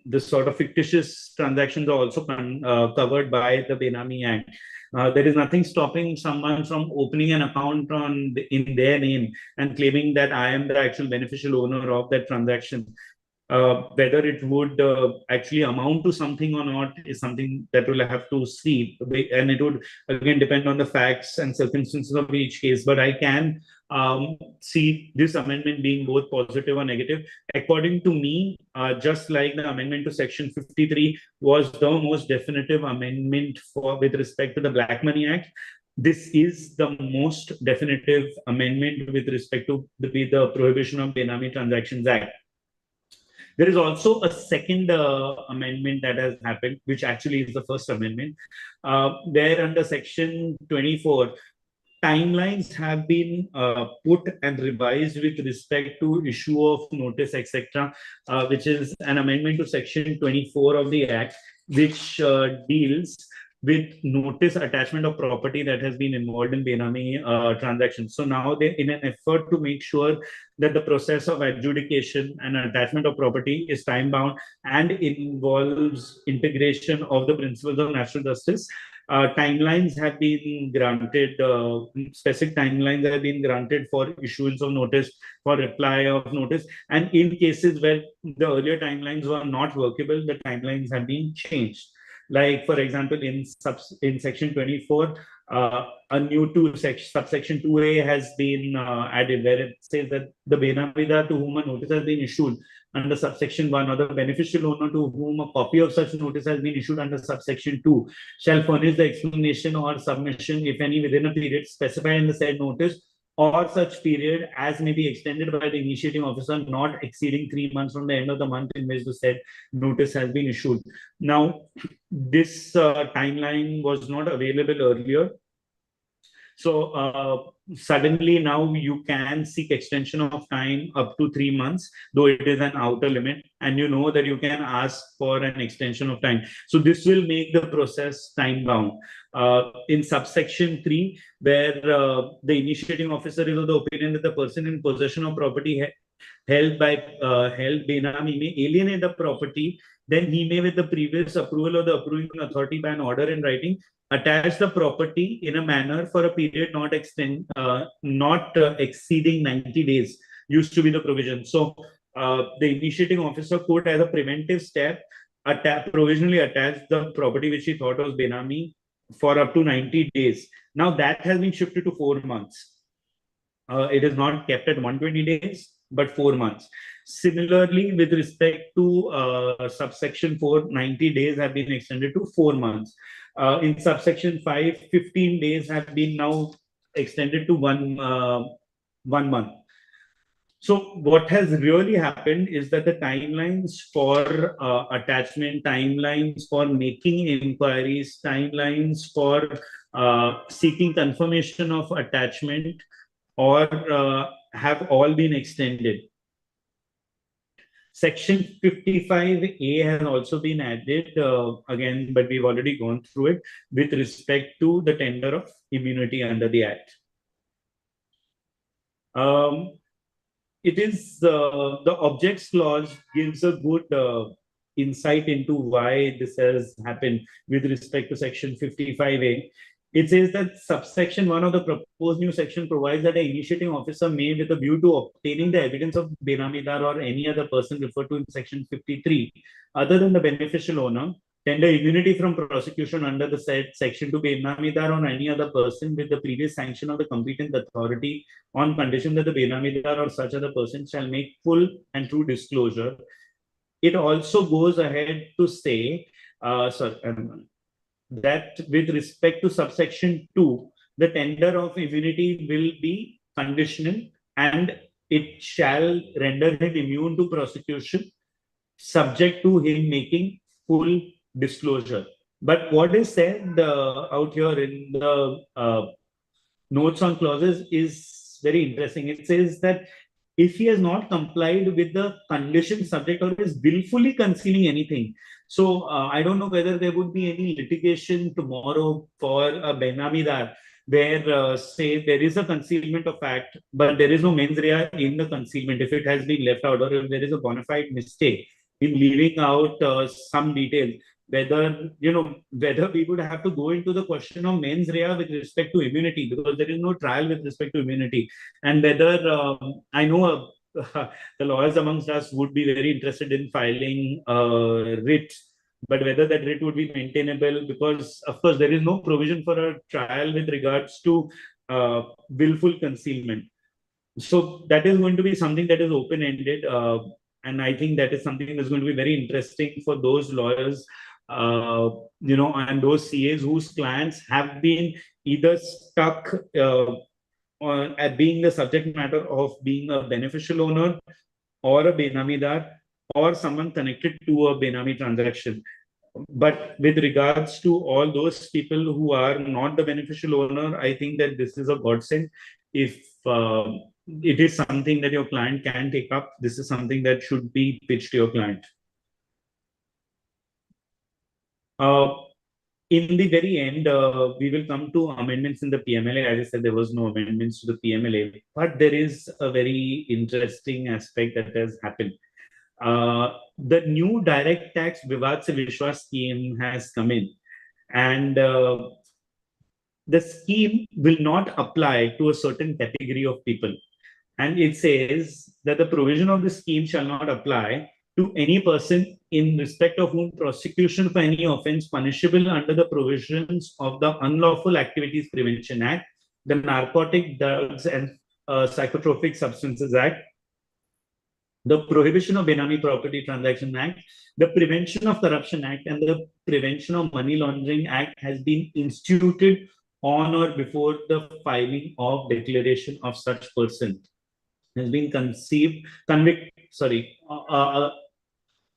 this sort of fictitious transactions are also covered by the Benami Act. There is nothing stopping someone from opening an account in their name and claiming that I am the actual beneficial owner of that transaction. Whether it would actually amount to something or not is something that we'll have to see. And it would, again, depend on the facts and circumstances of each case. But I can see this amendment being both positive or negative. According to me, just like the amendment to Section 53 was the most definitive amendment with respect to the Black Money Act, this is the most definitive amendment with respect to the Prohibition of Benami Transactions Act. There is also a second amendment that has happened, which actually is the first amendment. There under Section 24, timelines have been put and revised with respect to issue of notice, etc., which is an amendment to Section 24 of the Act, which deals with notice attachment of property that has been involved in Benami transactions. So now they, in an effort to make sure that the process of adjudication and attachment of property is time-bound and involves integration of the principles of natural justice, timelines have been granted, specific timelines have been granted for issuance of notice, for reply of notice. And in cases where the earlier timelines were not workable, the timelines have been changed. Like, for example, in Section 24, a new subsection 2A has been added, where it says that the Benamidar to whom a notice has been issued under subsection 1, or the beneficial owner to whom a copy of such notice has been issued under subsection 2 shall furnish the explanation or submission, if any, within a period specified in the said notice, or such period as may be extended by the initiating officer, not exceeding 3 months from the end of the month in which the said notice has been issued. Now, this timeline was not available earlier. So suddenly now you can seek extension of time up to 3 months, though it is an outer limit, and you know that you can ask for an extension of time. So this will make the process time bound. In subsection 3, where the initiating officer is of the opinion that the person in possession of property held Benami may alienate the property, then he may, with the previous approval of the approving authority by an order in writing, attach the property in a manner for a period not exceeding 90 days, used to be the provision. So the initiating officer could, as a preventive step, provisionally attach the property which he thought was Benami for up to 90 days. Now that has been shifted to 4 months. It is not kept at 120 days, but 4 months. Similarly, with respect to subsection 4, 90 days have been extended to 4 months. In subsection 5, 15 days have been now extended to one month. So what has really happened is that the timelines for attachment, timelines for making inquiries, timelines for seeking confirmation of attachment, or have all been extended. Section 55A has also been added again, but we've already gone through it with respect to the tender of immunity under the Act. It is the objects clause gives a good insight into why this has happened with respect to section 55A. It says that subsection 1 of the proposed new section provides that an initiating officer may, with a view to obtaining the evidence of Benamidar or any other person referred to in section 53, other than the beneficial owner, tender immunity from prosecution under the said section to Benamidar or any other person with the previous sanction of the competent authority, on condition that the Benamidar or such other person shall make full and true disclosure. It also goes ahead to say, that with respect to subsection 2, the tender of immunity will be conditional and it shall render him immune to prosecution subject to him making full disclosure. But what is said out here in the notes on clauses is very interesting. It says that if he has not complied with the condition subject or is willfully concealing anything. So I don't know whether there would be any litigation tomorrow for a Benamidar where say there is a concealment of fact, but there is no mens rea in the concealment if it has been left out, or if there is a bona fide mistake in leaving out some details. Whether we would have to go into the question of mens rea with respect to immunity, because there is no trial with respect to immunity, and whether I know the lawyers amongst us would be very interested in filing writ, but whether that writ would be maintainable, because of course there is no provision for a trial with regards to willful concealment. So that is going to be something that is open-ended, and I think that is something that's going to be very interesting for those lawyers, and those CAs whose clients have been either stuck at being the subject matter of being a beneficial owner or a Benamidar or someone connected to a Benami transaction. But with regards to all those people who are not the beneficial owner, I think that this is a godsend. If it is something that your client can take up, this is something that should be pitched to your client. In the very end, we will come to amendments in the PMLA. As I said, there was no amendments to the PMLA, but there is a very interesting aspect that has happened. The new direct tax Vivad Se Vishwas scheme has come in, and the scheme will not apply to a certain category of people. And it says that the provision of the scheme shall not apply to any person in respect of whom prosecution for any offense punishable under the provisions of the Unlawful Activities Prevention Act, the Narcotic Drugs and Psychotropic Substances Act, the Prohibition of Benami Property Transaction Act, the Prevention of Corruption Act, and the Prevention of Money Laundering Act has been instituted on or before the filing of declaration of such person. Has been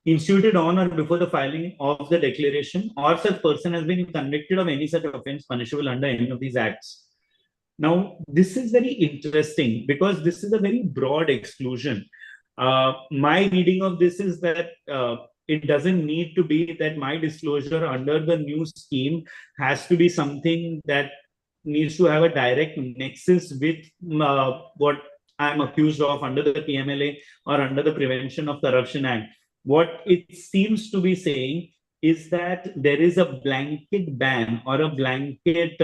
instituted on or before the filing of the declaration, or such person has been convicted of any such offense punishable under any of these acts. Now, this is very interesting because this is a very broad exclusion. My reading of this is that it doesn't need to be that my disclosure under the new scheme has to be something that needs to have a direct nexus with what I'm accused of under the PMLA or under the Prevention of Corruption Act. What it seems to be saying is that there is a blanket ban or a blanket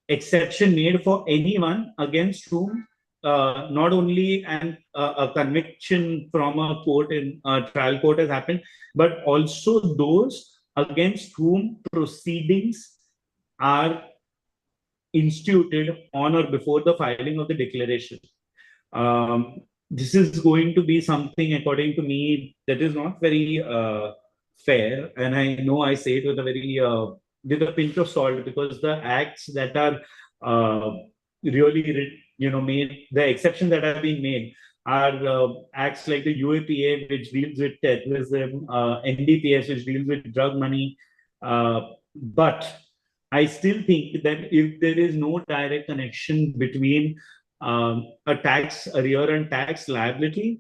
exception made for anyone against whom not only a conviction from a court in a trial court has happened, but also those against whom proceedings are instituted on or before the filing of the declaration. This is going to be something, according to me, that is not very fair, and I know I say it with a very with a pinch of salt, because the acts that are really, made, the exceptions that have been made are acts like the UAPA, which deals with terrorism, NDPS, which deals with drug money. But I still think that if there is no direct connection between a tax arrear and tax liability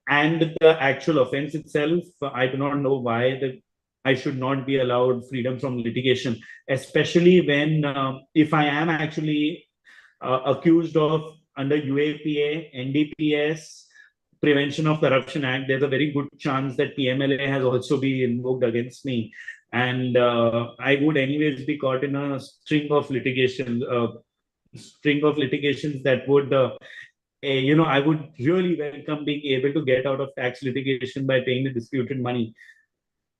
and the actual offense itself, I do not know why I should not be allowed freedom from litigation, especially when if I am actually accused of under UAPA, NDPS, Prevention of Corruption Act, there's a very good chance that PMLA has also been invoked against me. And I would anyways be caught in a string of litigations that would, I would really welcome being able to get out of tax litigation by paying the disputed money.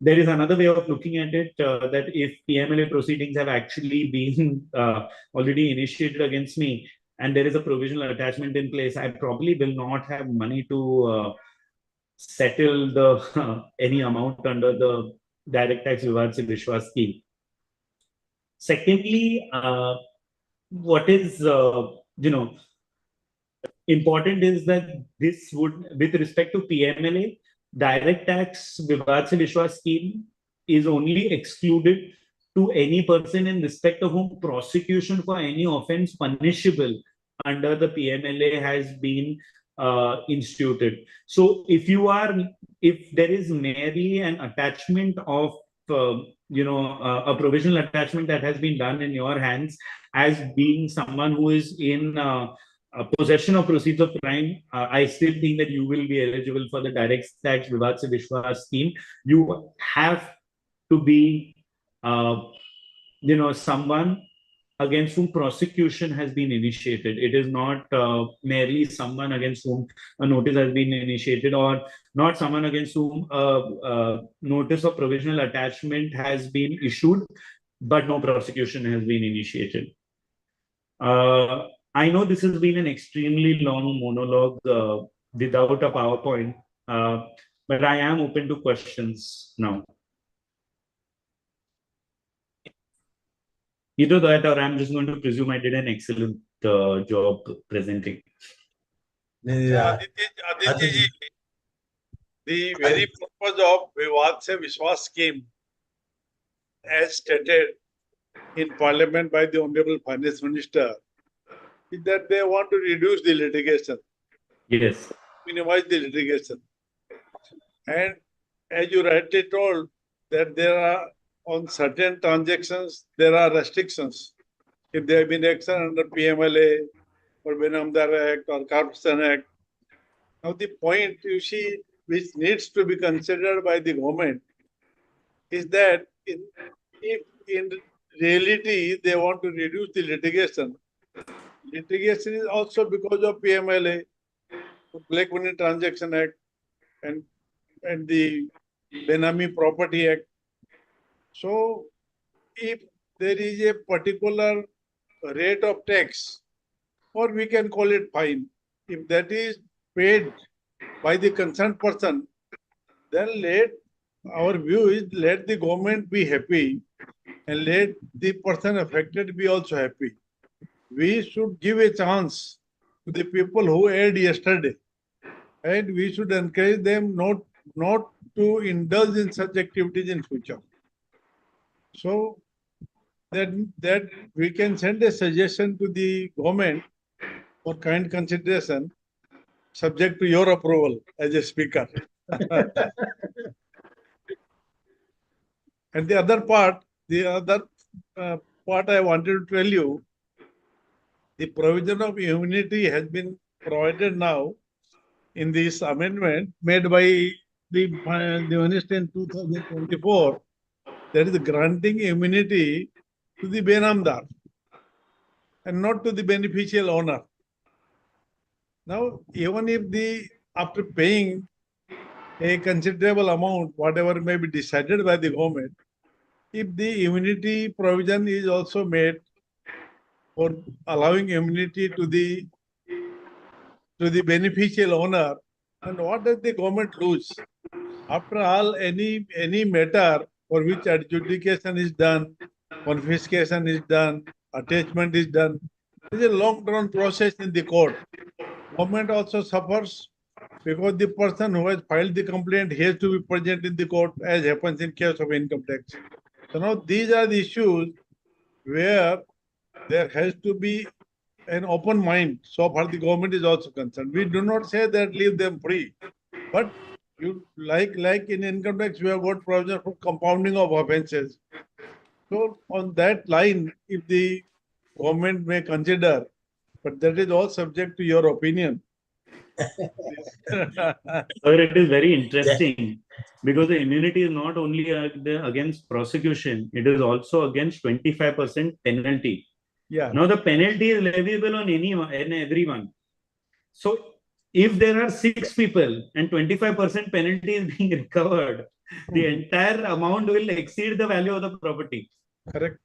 There is another way of looking at it, that if PMLA proceedings have actually been already initiated against me and there is a provisional attachment in place, I probably will not have money to settle the any amount under the direct tax Vivad Se Vishwas scheme. Secondly, what is important is that this would, with respect to PMLA, direct tax Vivad Se Vishwas scheme is only excluded to any person in respect of whom prosecution for any offense punishable under the PMLA has been instituted. So if there is merely an attachment of a provisional attachment that has been done in your hands as being someone who is in possession of proceeds of crime, I still think that you will be eligible for the direct tax Vivad Se Vishwas scheme. You have to be someone against whom prosecution has been initiated. It is not merely someone against whom a notice has been initiated, or not someone against whom a notice of provisional attachment has been issued, but no prosecution has been initiated. I know this has been an extremely long monologue without a PowerPoint, but I am open to questions now. Either that, or I'm just going to presume I did an excellent job presenting. Yeah. Aditya ji, the very purpose of Vivad Se Vishwas scheme, as stated in Parliament by the Honorable Finance Minister, is that they want to reduce the litigation. Yes. Minimize the litigation. And as you rightly told, that there are, on certain transactions, there are restrictions. If they have been acted under PMLA or Benami Act or Corruption Act. Now the point, you see, which needs to be considered by the government is that if in reality they want to reduce the litigation is also because of PMLA, Black Money Transaction Act, and the Benami Property Act. So, if there is a particular rate of tax, or we can call it fine, if that is paid by the concerned person, then our view is let the government be happy and let the person affected be also happy. We should give a chance to the people who aired yesterday, and we should encourage them not to indulge in such activities in future. So that we can send a suggestion to the government for kind consideration, subject to your approval as a speaker. And the other part I wanted to tell you, the provision of immunity has been provided now in this amendment made by the minister in 2024. That is granting immunity to the benamdar and not to the beneficial owner. Now, even if after paying a considerable amount, whatever may be decided by the government, if the immunity provision is also made for allowing immunity to the beneficial owner, then what does the government lose? After all, any matter for which adjudication is done, confiscation is done, attachment is done, it is a long-drawn process in the court. Government also suffers because the person who has filed the complaint has to be present in the court, as happens in case of income tax. So now these are the issues where there has to be an open mind. So far the government is also concerned. We do not say that leave them free, but you like in income tax, we have got provision for compounding of offences. So on that line, if the government may consider, but that is all subject to your opinion. Sir, it is very interesting because the immunity is not only against prosecution, it is also against 25% penalty. Yeah. Now the penalty is leviable on anyone and everyone. So if there are 6 people and 25% penalty is being recovered, the entire amount will exceed the value of the property. Correct.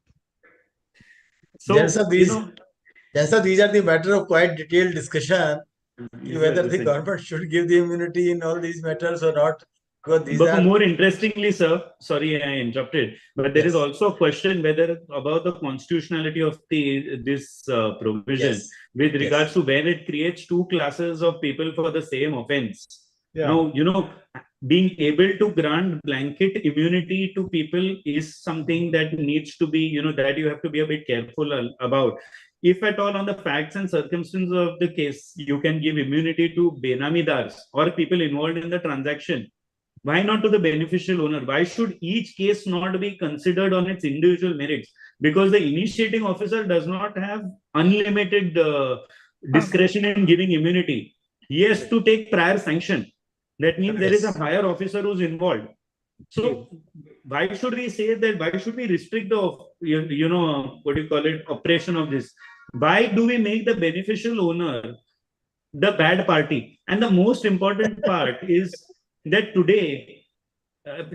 So, these are the matter of quite detailed discussion, whether the yes. government should give the immunity in all these matters or not. Because these But are more interestingly, sir, sorry I interrupted, but there is also a question whether about the constitutionality of this provision with regards to when it creates 2 classes of people for the same offense. Yeah. Now, being able to grant blanket immunity to people is something that needs to be, that you have to be a bit careful about. If at all on the facts and circumstances of the case, you can give immunity to benamidars or people involved in the transaction. Why not to the beneficial owner? Why should each case not be considered on its individual merits? Because the initiating officer does not have unlimited discretion in giving immunity. He has to take prior sanction. That means there is a higher officer who's involved. So why should we say that? Why should we restrict the, operation of this? Why do we make the beneficial owner the bad party? And the most important part is that today,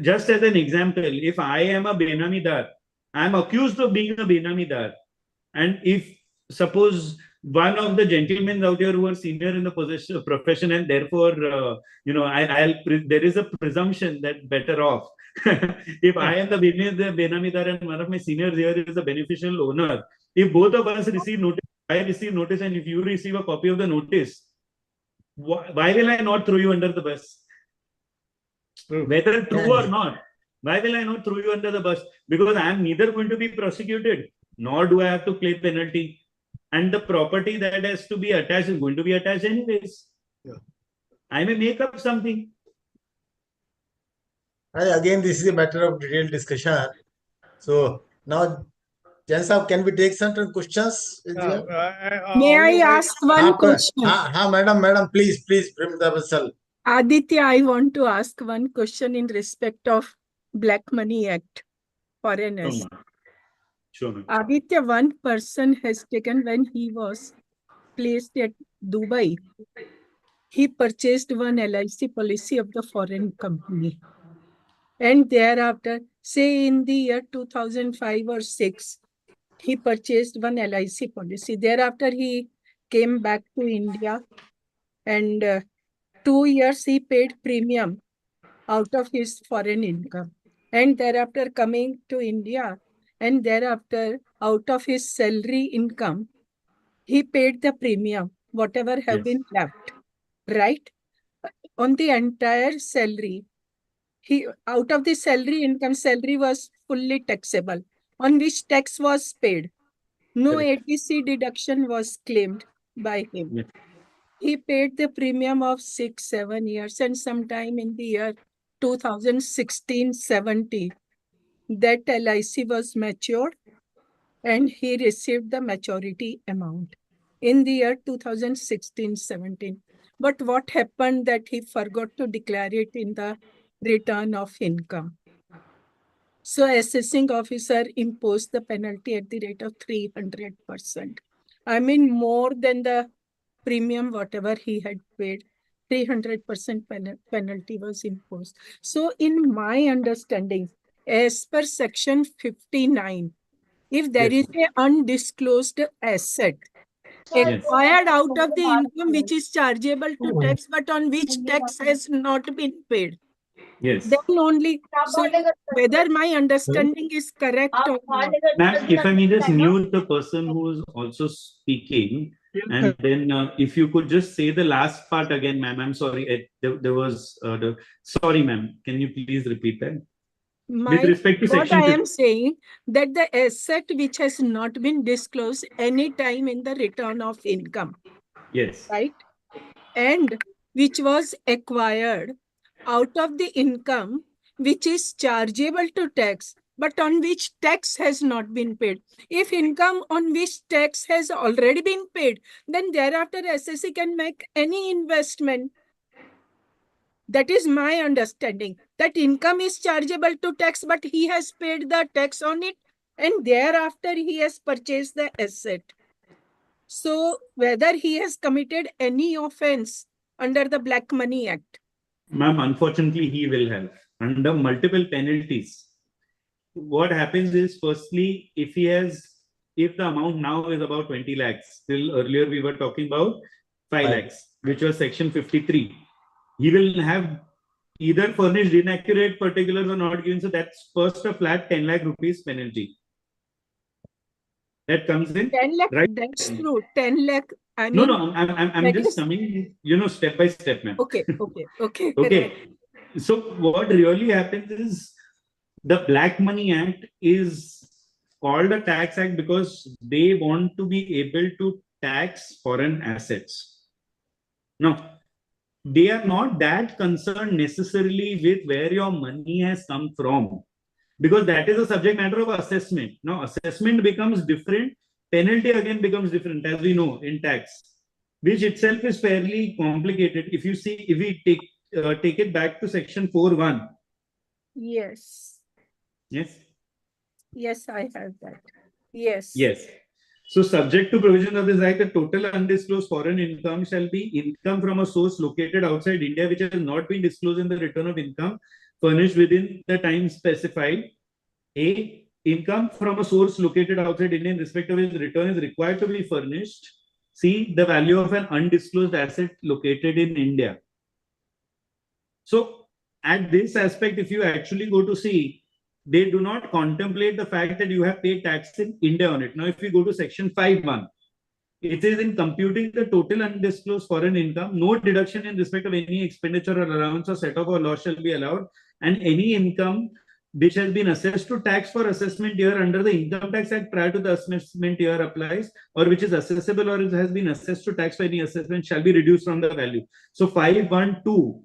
just as an example, if I am a benamidar, I am accused of being a benamidar, and if suppose one of the gentlemen out here who are senior in the profession, and therefore, there is a presumption that better off. If I am the benamidar and one of my seniors here is a beneficial owner, if both of us receive notice, I receive notice, and if you receive a copy of the notice, why will I not throw you under the bus? Whether true or not, why will I not throw you under the bus? Because I am neither going to be prosecuted, nor do I have to pay penalty. And the property that has to be attached is going to be attached anyways. Yeah. I may make up something. Again, this is a matter of detailed discussion. So now, Jain Sahab, can we take certain questions? May I ask one question? Madam, please, Primda. Aditya, I want to ask one question in respect of Black Money Act, foreigners. Sure. Aditya, one person has taken, when he was placed at Dubai, he purchased one LIC policy of the foreign company. And thereafter, say in the year 2005 or 6, he purchased one LIC policy. Thereafter, he came back to India and 2 years he paid premium out of his foreign income, and thereafter coming to India, and thereafter out of his salary income, he paid the premium, whatever have Yes. been left, right? On the entire salary, he out of the salary income, salary was fully taxable, on which tax was paid. No Correct. ATC deduction was claimed by him. Yes. He paid the premium of 6-7 years, and sometime in the year 2016-17, that LIC was matured and he received the maturity amount in the year 2016-17. But what happened that he forgot to declare it in the return of income. So assessing officer imposed the penalty at the rate of 300%. I mean, more than the premium, whatever he had paid, 300% penalty was imposed. So in my understanding, as per section 59, if there Yes. is an undisclosed asset Yes. acquired out of the income which is chargeable to tax, but on which tax has not been paid, Yes. then only. So whether my understanding is correct or not. Ma'am, if I may just mute the person who is also speaking, and then if you could just say the last part again, ma'am. I'm sorry. There was sorry, ma'am. Can you please repeat that? With respect to What section I am saying, that the asset which has not been disclosed any time in the return of income, yes. right? And which was acquired out of the income which is chargeable to tax, but on which tax has not been paid. If income on which tax has already been paid, then thereafter SSC can make any investment. That is my understanding. That income is chargeable to tax, but he has paid the tax on it, and thereafter he has purchased the asset. So whether he has committed any offense under the Black Money Act. Ma'am, unfortunately, he will have under multiple penalties. What happens is, firstly, if the amount now is about 20 lakhs, till earlier we were talking about 5 lakhs, which was section 53. He will have either furnished inaccurate particulars or not given. So that's first a flat 10 lakh rupees penalty. That comes in. 10 lakh, right? that's true. 10 lakh. I No, mean, no, I'm just coming, step by step, ma'am. Okay. Okay. Right. So what really happens is the Black Money Act is called a tax act because they want to be able to tax foreign assets. Now, they are not that concerned necessarily with where your money has come from, because that is a subject matter of assessment. Now, assessment becomes different, penalty again becomes different, as we know in tax, which itself is fairly complicated. If we take it back to section 4.1. Yes. Yes. Yes, I have that. Yes. Yes. So, subject to provision of this act, the total undisclosed foreign income shall be income from a source located outside India, which has not been disclosed in the return of income furnished within the time specified. A, income from a source located outside India in respect of its return is required to be furnished. C, the value of an undisclosed asset located in India. So, at this aspect, if you actually go to see, they do not contemplate the fact that you have paid tax in India on it. Now, if you go to section 5.1, it is in computing the total undisclosed foreign income, no deduction in respect of any expenditure or allowance or set off or loss shall be allowed, and any income which has been assessed to tax for assessment year under the Income Tax Act prior to the assessment year applies, or which is assessable or has been assessed to tax for any assessment shall be reduced from the value. So 5.1.2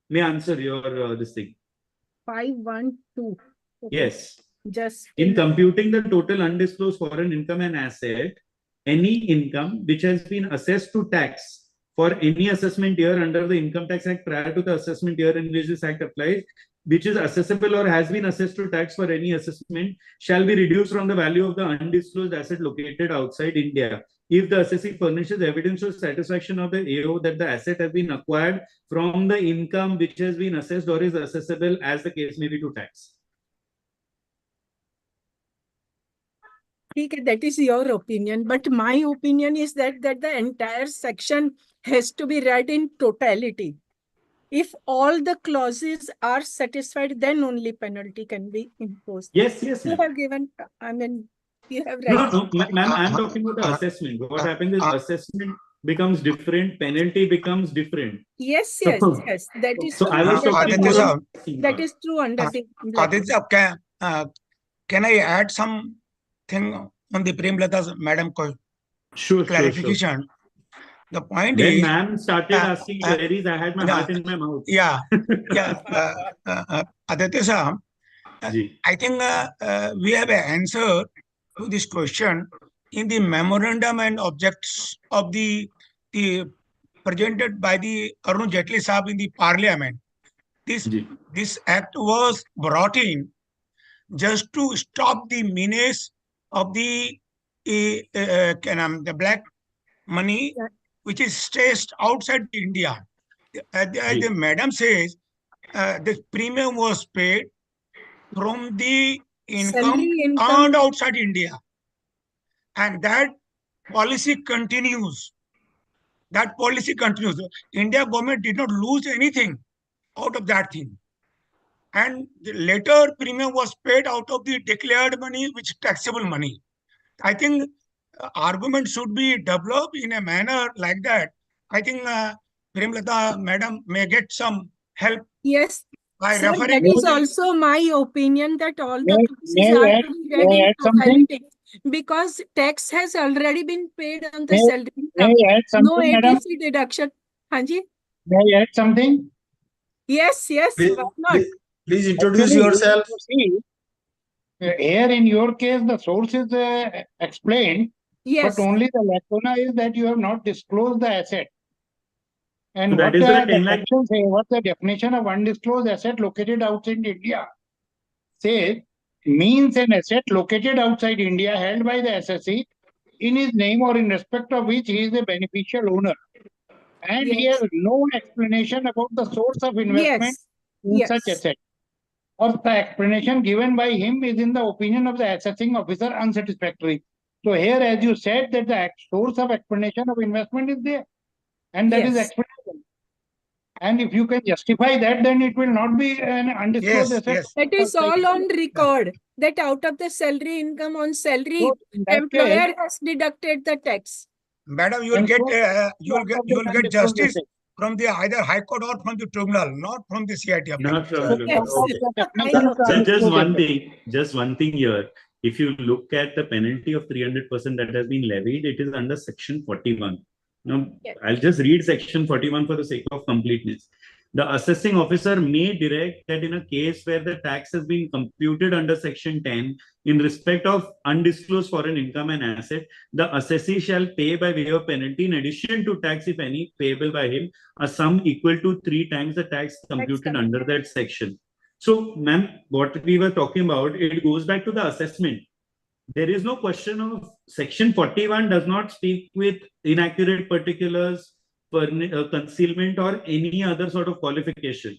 may answer your this thing. 5.1.2. Okay. Yes. Just in computing the total undisclosed foreign income and asset, any income which has been assessed to tax for any assessment year under the Income Tax Act prior to the assessment year in which this act applies, which is assessable or has been assessed to tax for any assessment, shall be reduced from the value of the undisclosed asset located outside India, if the assessee furnishes evidence of satisfaction of the AO that the asset has been acquired from the income which has been assessed or is assessable as the case may be to tax. that is your opinion, but my opinion is that the entire section has to be read in totality. If all the clauses are satisfied, then only penalty can be imposed. Yes, yes, You ma'am. have given, I mean, you have No, right. no, ma'am, I'm talking about the assessment. What happens is assessment becomes different, penalty becomes different. Yes, So, yes. That is so true I was under the talking Aditya black. about sir, That is true under the black. Aditya, can I add something on the Premlata's madam sure. clarification? The point When is, ma'am started asking uh, queries, I had my yeah, heart in my mouth. yeah, Aditya sir, Ji. I think we have an answer to this question in the memorandum and objects of the presented by the Arun Jaitley Sahab in the Parliament. Ji. This act was brought in just to stop the menace of the black money Yeah. which is stressed outside India. As Ji. the madam says, the premium was paid from the income Salary income. earned outside India. And that policy continues. That policy continues. India government did not lose anything out of that thing. And the later premium was paid out of the declared money, which is taxable money. I think argument should be developed in a manner like that. I think Premlata madam may get some help Yes, by sir, referring that to is the also my opinion that all the clauses May are I add, to be read may I in add something? totality because tax has already been paid on the May, salary may income. I add No something, madam? ATC deduction. Hanji? May I add something? Yes, Please, why not? please introduce Actually, yourself. you see, here in your case, the source is explained, Yes, but only the lacuna is that you have not disclosed the asset. So And that what is the why 10 lakh. section say, what the definition of undisclosed asset located outside India says means an asset located outside India held by the SSE in his name or in respect of which he is a beneficial owner. And he yes, has no explanation about the source of investment in such yes. asset. Or the explanation given by him is in the opinion of the assessing officer unsatisfactory. So here, as you said, that the source of explanation of investment is there. And that is Yes. explanation. And if you can justify that, then it will not be an undisclosed yes, asset. yes. That is all on record that out of the salary income on salary, So in that employer case, has deducted the tax. Madam, you will and get so you will get out of you the will get undisclosed justice asset. from the either High Court or from the tribunal, not from the CITF. Not from So the Yes. out of the I definition know. of the Just undisclosed one asset. thing, just one thing here. If you look at the penalty of 300% that has been levied, it is under section 41. Now, Yes. I'll just read section 41 for the sake of completeness. The assessing officer may direct that in a case where the tax has been computed under section 10 in respect of undisclosed foreign income and asset, the assessee shall pay by way of penalty in addition to tax, if any, payable by him, a sum equal to 3 times the tax computed under that section. So, ma'am, what we were talking about, it goes back to the assessment. There is no question of section 41 does not speak with inaccurate particulars, concealment, or any other sort of qualification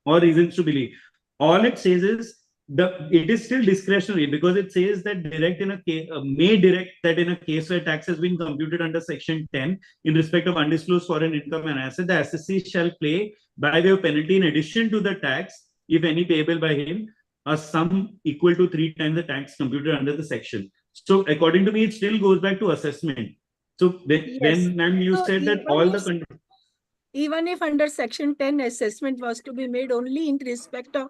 or reasons to believe. All it says is it is still discretionary because it says that direct in a case may direct that in a case where tax has been computed under section 10 in respect of undisclosed foreign income and asset, the assessee shall pay by way of penalty in addition to the tax, if any, payable by him, a sum equal to 3 times the tax computed under the section. So according to me, it still goes back to assessment. So when ma'am, you So said that all the even if under section 10 assessment was to be made only in respect of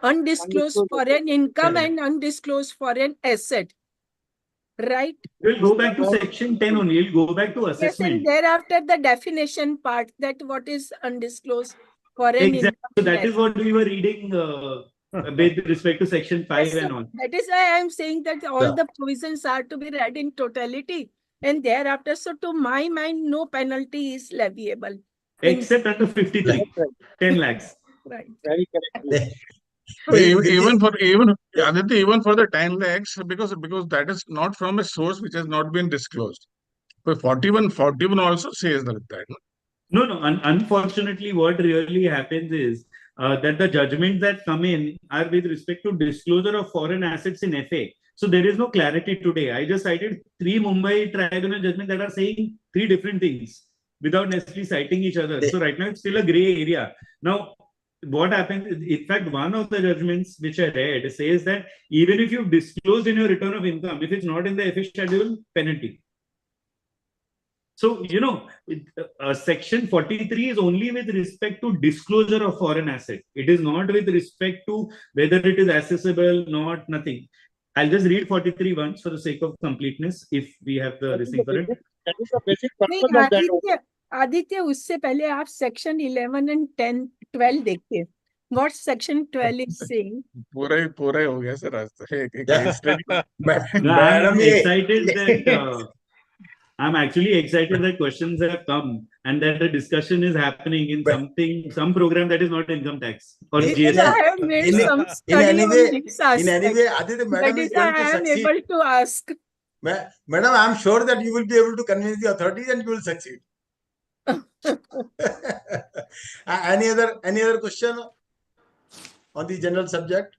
undisclosed foreign income and undisclosed foreign asset, right? we'll go back to section 10 only. We'll go back to Yes, and assessment. thereafter the definition part that what is undisclosed foreign Exactly. income. So that is what we were reading with respect to section 5 Yes, and all. that is why I am saying that all the provisions are to be read in totality and thereafter. So to my mind, no penalty is leviable. Except under 53, 10 lakhs. Right. Very correct. Even Aditya, even for the 10 lakhs, because that is not from a source which has not been disclosed. But 41 also says that. No. Unfortunately, what really happens is that the judgments that come in are with respect to disclosure of foreign assets in FA. So there is no clarity today. I just cited 3 Mumbai tribunal judgments that are saying 3 different things. without necessarily citing each other. So right now it's still a gray area. Now, what happens, in fact, one of the judgments which I read says that even if you've disclosed in your return of income, if it's not in the FA schedule, penalty. So, section 43 is only with respect to disclosure of foreign asset. It is not with respect to whether it is accessible, not, nothing. I'll just read 43 once for the sake of completeness, if we have the receipt for it. That is the basic नहीं, purpose of that. Aditya उससे पहले आप section 11 and 10 12 देखिए. What section 12 is saying? पूरा ही हो गया sir आज तो No, I'm excited that I'm actually excited that questions have come and that the discussion is happening in some program that is not income tax or GST. I have made some study on this aspect. In any way, Aditya, madam is going to I am succeed. able to ask. Madam, I'm sure that you will be able to convince the authorities and you will succeed. Any other question on the general subject?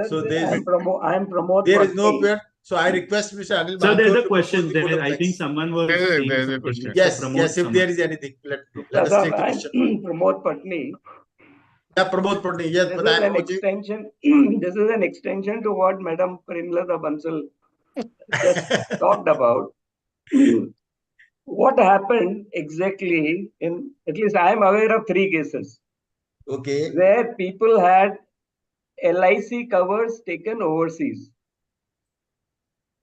So I am Pramod. There is no point. So I request Mr. Anil. So there's a question there. I think someone was saying there's a something. question. Yes, if there is anything, let us take the question. Pramod Patni. Yeah, Pramod Patni. Yes, This is an extension. This is an extension to what Madam Premlata Bansal just talked about. What happened exactly in, at least I am aware of 3 cases. Okay. Where people had LIC covers taken overseas.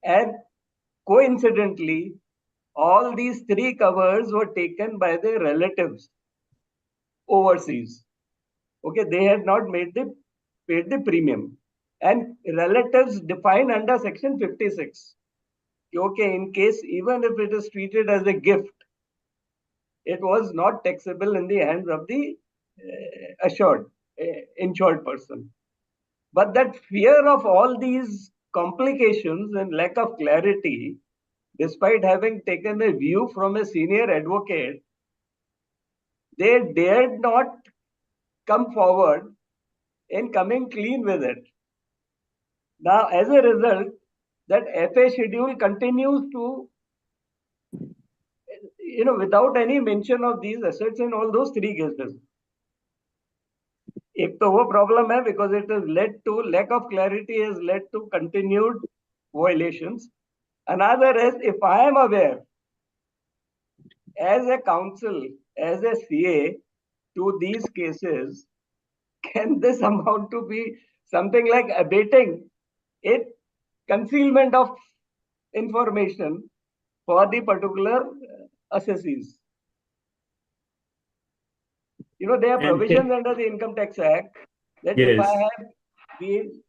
And coincidentally, all these 3 covers were taken by their relatives overseas. Okay, they had not paid the premium. And relatives defined under section 56. Okay, in case even if it is treated as a gift, it was not taxable in the hands of the insured person. But that fear of all these complications and lack of clarity, despite having taken a view from a senior advocate, they dared not come forward in coming clean with it. Now, as a result, that FA schedule continues to, without any mention of these assets in all those 3 cases. एक तो वो problem है because it has led to lack of clarity, has led to continued violations. Another is, if I am aware, as a counsel, as a CA to these cases, can this amount to be something like abating it, concealment of information for the particular assessees? There are provisions under the Income Tax Act that if I have been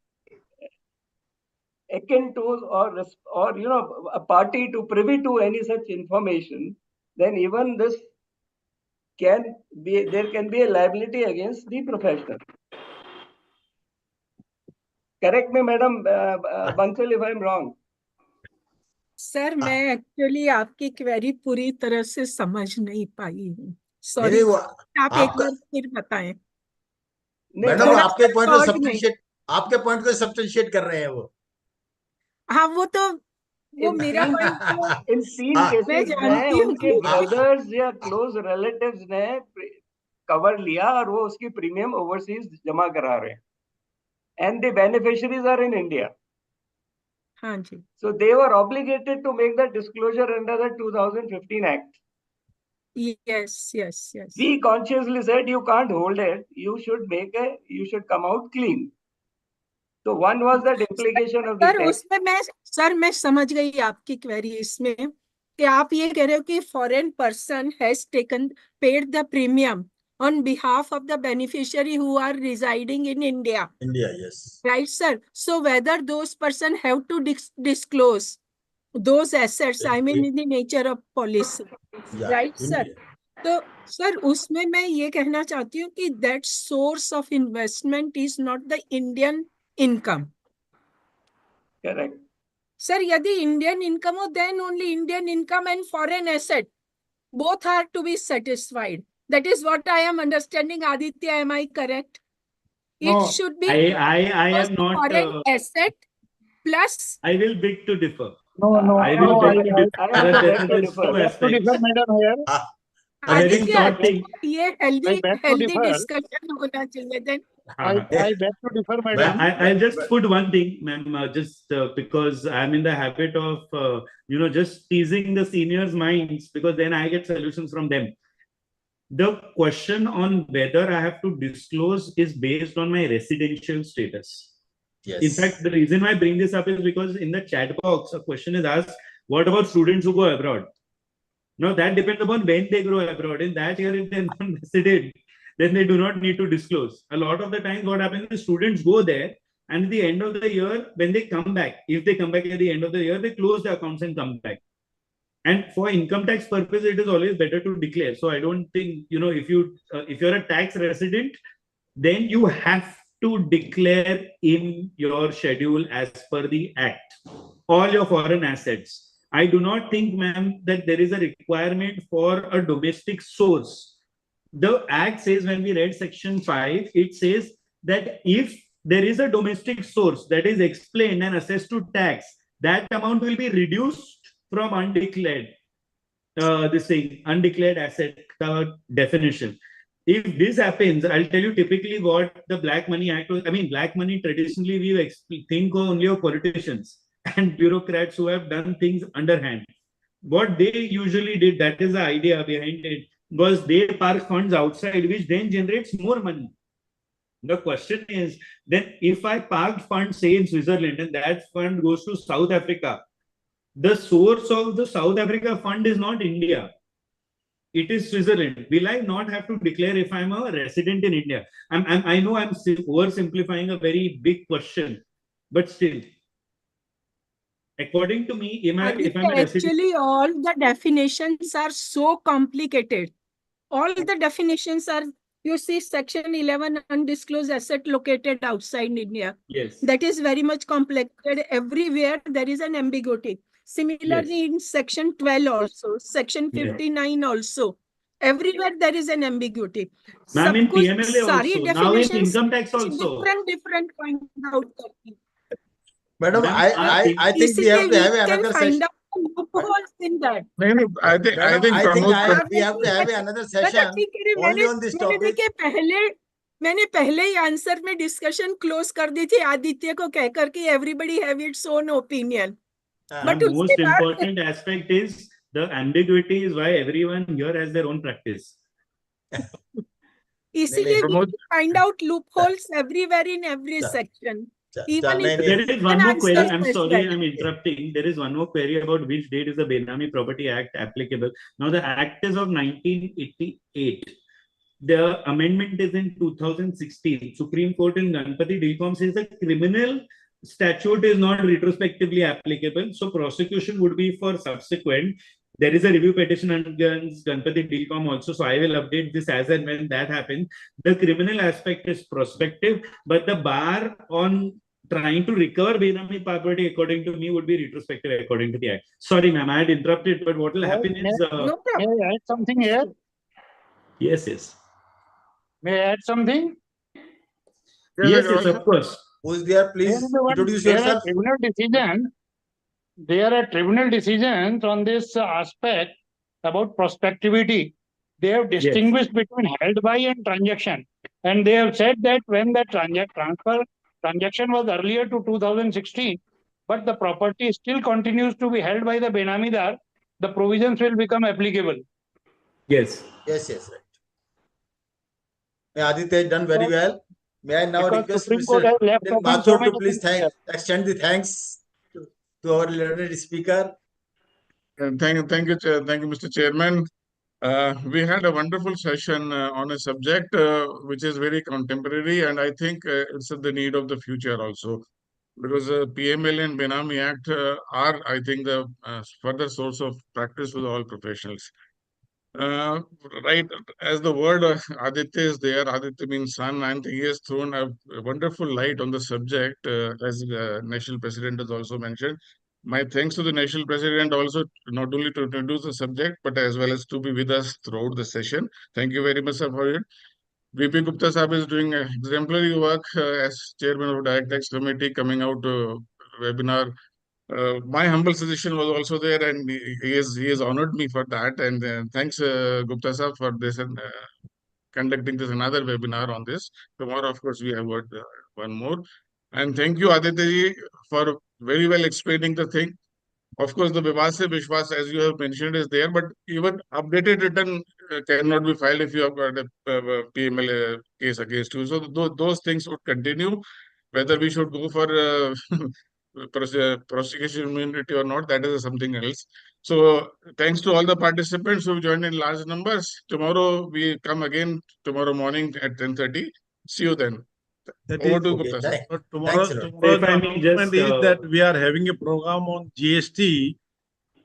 akin to or a party to privy to any such information, then even this there can be a liability against the professional. Correct me, Madam Bansal, if I am wrong. Sir मैं actually आपकी query पूरी तरह से समझ नहीं पाई हूँ. Sorry, आप एक बार फिर बताएं. मैडम आपके पॉइंट को सब्सटेंशिएट कर रहे हैं वो. हाँ, वो मेरा पॉइंट. इन 3 केसेस में उनके ब्रदर्स या क्लोज रिलेटिव्स ने कवर लिया और वो उसकी प्रीमियम ओवरसीज जमा करा रहे हैं. And the beneficiaries are in India. हाँ जी. So they were obligated to make that disclosure under the 2015 Act. Yes. We consciously said you can't hold it. You should come out clean. So one was that implication of the tax. उसमें मैं समझ गई आपकी query इसमें कि आप ये कह रहे हो कि foreign person has paid the premium on behalf of the beneficiary who are residing in India. India, yes. Right, sir. So whether those person have to disclose those assets, I mean in the nature of policy. Yeah, right, India. sir. तो sir उसमें मैं ये कहना चाहती हूँ कि that source of investment is not the Indian income. Correct. Sir, यदि Indian income हो, then only Indian income and foreign asset both are to be satisfied. That is what I am understanding. Aditya, am I correct? No, It should be I am not foreign asset plus I will beg to differ. No, I no, will beg to differ. I also There beg to are differ. two I beg to differ, aspects. madam, here. A very Aditya, short thing. ये I healthy beg to healthy differ. discussion होना चाहिए then. I beg to differ, madam. I'll just put one thing, ma'am, just because I'm in the habit of, just teasing the seniors' minds, because then I get solutions from them. The question on whether I have to disclose is based on my residential status. Yes. In fact, the reason why I bring this up is because in the chat box, a question is asked, what about students who go abroad? Now, that depends upon when they go abroad. In that year, if they're non-resident, then they do not need to disclose. A lot of the times, what happens is students go there, and at the end of the year, when they come back, if they come back at the end of the year, they close the accounts and come back. And for income tax purpose, it is always better to declare. So I don't think, if you're a tax resident, then you have to declare in your schedule as per the act all your foreign assets. I do not think, ma'am, that there is a requirement for a domestic source. The act says, when we read section 5, it says that if there is a domestic source that is explained and assessed to tax, that amount will be reduced from undeclared, undeclared asset definition. If this happens, I'll tell you typically what the Black Money Act was. I mean, black money traditionally we think only of politicians and bureaucrats who have done things underhand. What they usually did, that is the idea behind it, was they park funds outside, which then generates more money. The question is, then if I parked funds, say in Switzerland, and that fund goes to South Africa, the source of the South Africa fund is not India. It is Switzerland. Will I not have to declare if I'm a resident in India? I know I'm oversimplifying a very big question, but still, according to me, if I'm a resident, actually all the definitions are so complicated. All the definitions are, you see, section 11, undisclosed asset located outside India. yes, That is very much complicated. Everywhere there is an ambiguity. Similarly, in section 12 also, section 59 also. Everywhere there is an ambiguity. ma'am, in सब कुछ PMLA सारी also, now in definitions income tax also. different find out करती. Madam, Ma'am, I think we have to have another find session. out loopholes in that. I think Madam, I think Pramod, we have to have another session only on this topic. मैंने पहले ही answer में discussion close कर दी थी आदित्य को कहकर कि everybody have its own opinion. But the most important aspect is the ambiguity is why everyone here has their own practice. इसीलिए we find out loopholes everywhere in every section. Even if there is one more query. I'm sorry, well. I'm interrupting. There is one more query about which date is the Benami Property Act applicable. Now, the Act is of 1988. The amendment is in 2016. Supreme Court in Ganpati Dilcom says the criminal statute is not retrospectively applicable. So prosecution would be for subsequent. There is a review petition against Ganpati Dilcom also. So I will update this as and when that happens. The criminal aspect is prospective, but the bar on trying to recover Benami property, according to me, would be retrospective according to the Act. Sorry, ma'am, I had interrupted, but what will happen is... No problem. May I add something here? Yes, yes. May I add something? Yes, yes, of course. Who is there? Please introduce yourself. There are tribunal decisions on this aspect about prospectivity. They have distinguished between held by and transaction. And they have said that when the transaction was earlier to 2016, but the property still continues to be held by the Benamidar, the provisions will become applicable. Yes. Yes, right. Aditya has done very well. May I now request Mr. Mathur to please extend the thanks to our learned speaker. Thank you, Mr. Chairman. We had a wonderful session on a subject which is very contemporary, and I think it's the need of the future also, because PML and Benami Act are, I think, the further source of practice with all professionals. Right, as the word Aditya is there, Aditya means son, and he has thrown a wonderful light on the subject, as the National President has also mentioned. My thanks to the National President also, not only to introduce the subject, but as well as to be with us throughout the session. Thank you very much, sir, for it. VP Gupta Sahab is doing exemplary work as Chairman of Direct Tax Committee, coming out webinar. My humble suggestion was also there, and he has honored me for that. And thanks, Gupta sir, for this and conducting this another webinar on this. Tomorrow, of course, we have got one more. And thank you, Aditya ji, for very well explaining the thing. Of course, the Vivase Vishwas, as you have mentioned, is there, but even updated return cannot be filed if you have got a PML case against you. So those things would continue. Whether we should go for prosecution immunity or not, that is something else. So thanks to all the participants who joined in large numbers. Tomorrow we come again tomorrow morning at 10:30. See you then. Over to Gupta sir. Tomorrow, If I may just, is that we are having a program on GST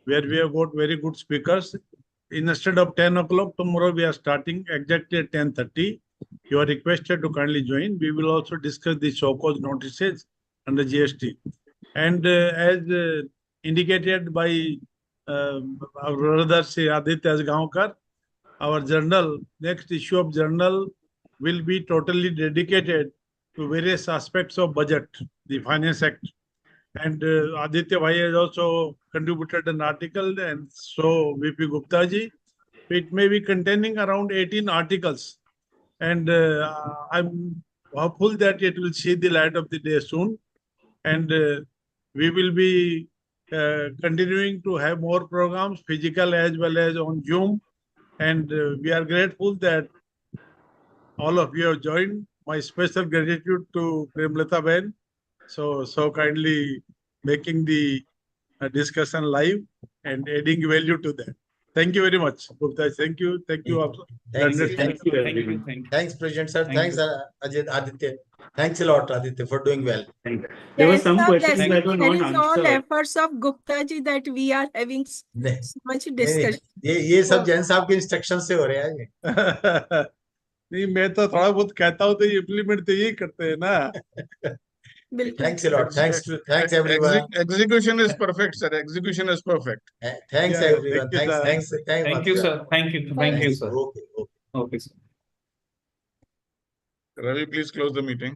where we have got very good speakers. Instead of 10 o'clock, tomorrow we are starting exactly at 10:30. You are requested to kindly join. We will also discuss the show cause notices under GST. And as indicated by our brother Aditya Ajgaonkar, our journal, next issue of journal will be totally dedicated to various aspects of budget, the Finance Act. And Aditya Bhai has also contributed an article, and so VP Gupta ji. It may be containing around 18 articles. And I'm hopeful that it will see the light of the day soon. And we will be continuing to have more programs, physical as well as on Zoom. And we are grateful that all of you have joined. My special gratitude to Premlata Ben, so kindly making the discussion live and adding value to that. Thank you very much, Gupta. Thank you. Thank you also. Thanks, thank you, everyone. thanks, President sir. Thank Thanks, Aditya. Thanks a lot, Aditya, for doing well. There were some Yes, sir, questions that's that were there not is all answered. efforts of Gupta ji that we are having so much discussion. ये सब जैन साहब के instruction से हो रहा है नहीं, मैं तो थोड़ा बहुत कहता हूँ तो इम्प्लीमेंट तो यही करते हैं ना. Thanks a lot. Thanks everyone. Execution is perfect, sir. Execution is perfect. Thanks everyone. Thanks. Thank you, sir. Thank you, sir. Okay. Okay, sir. Ravi, please close the meeting.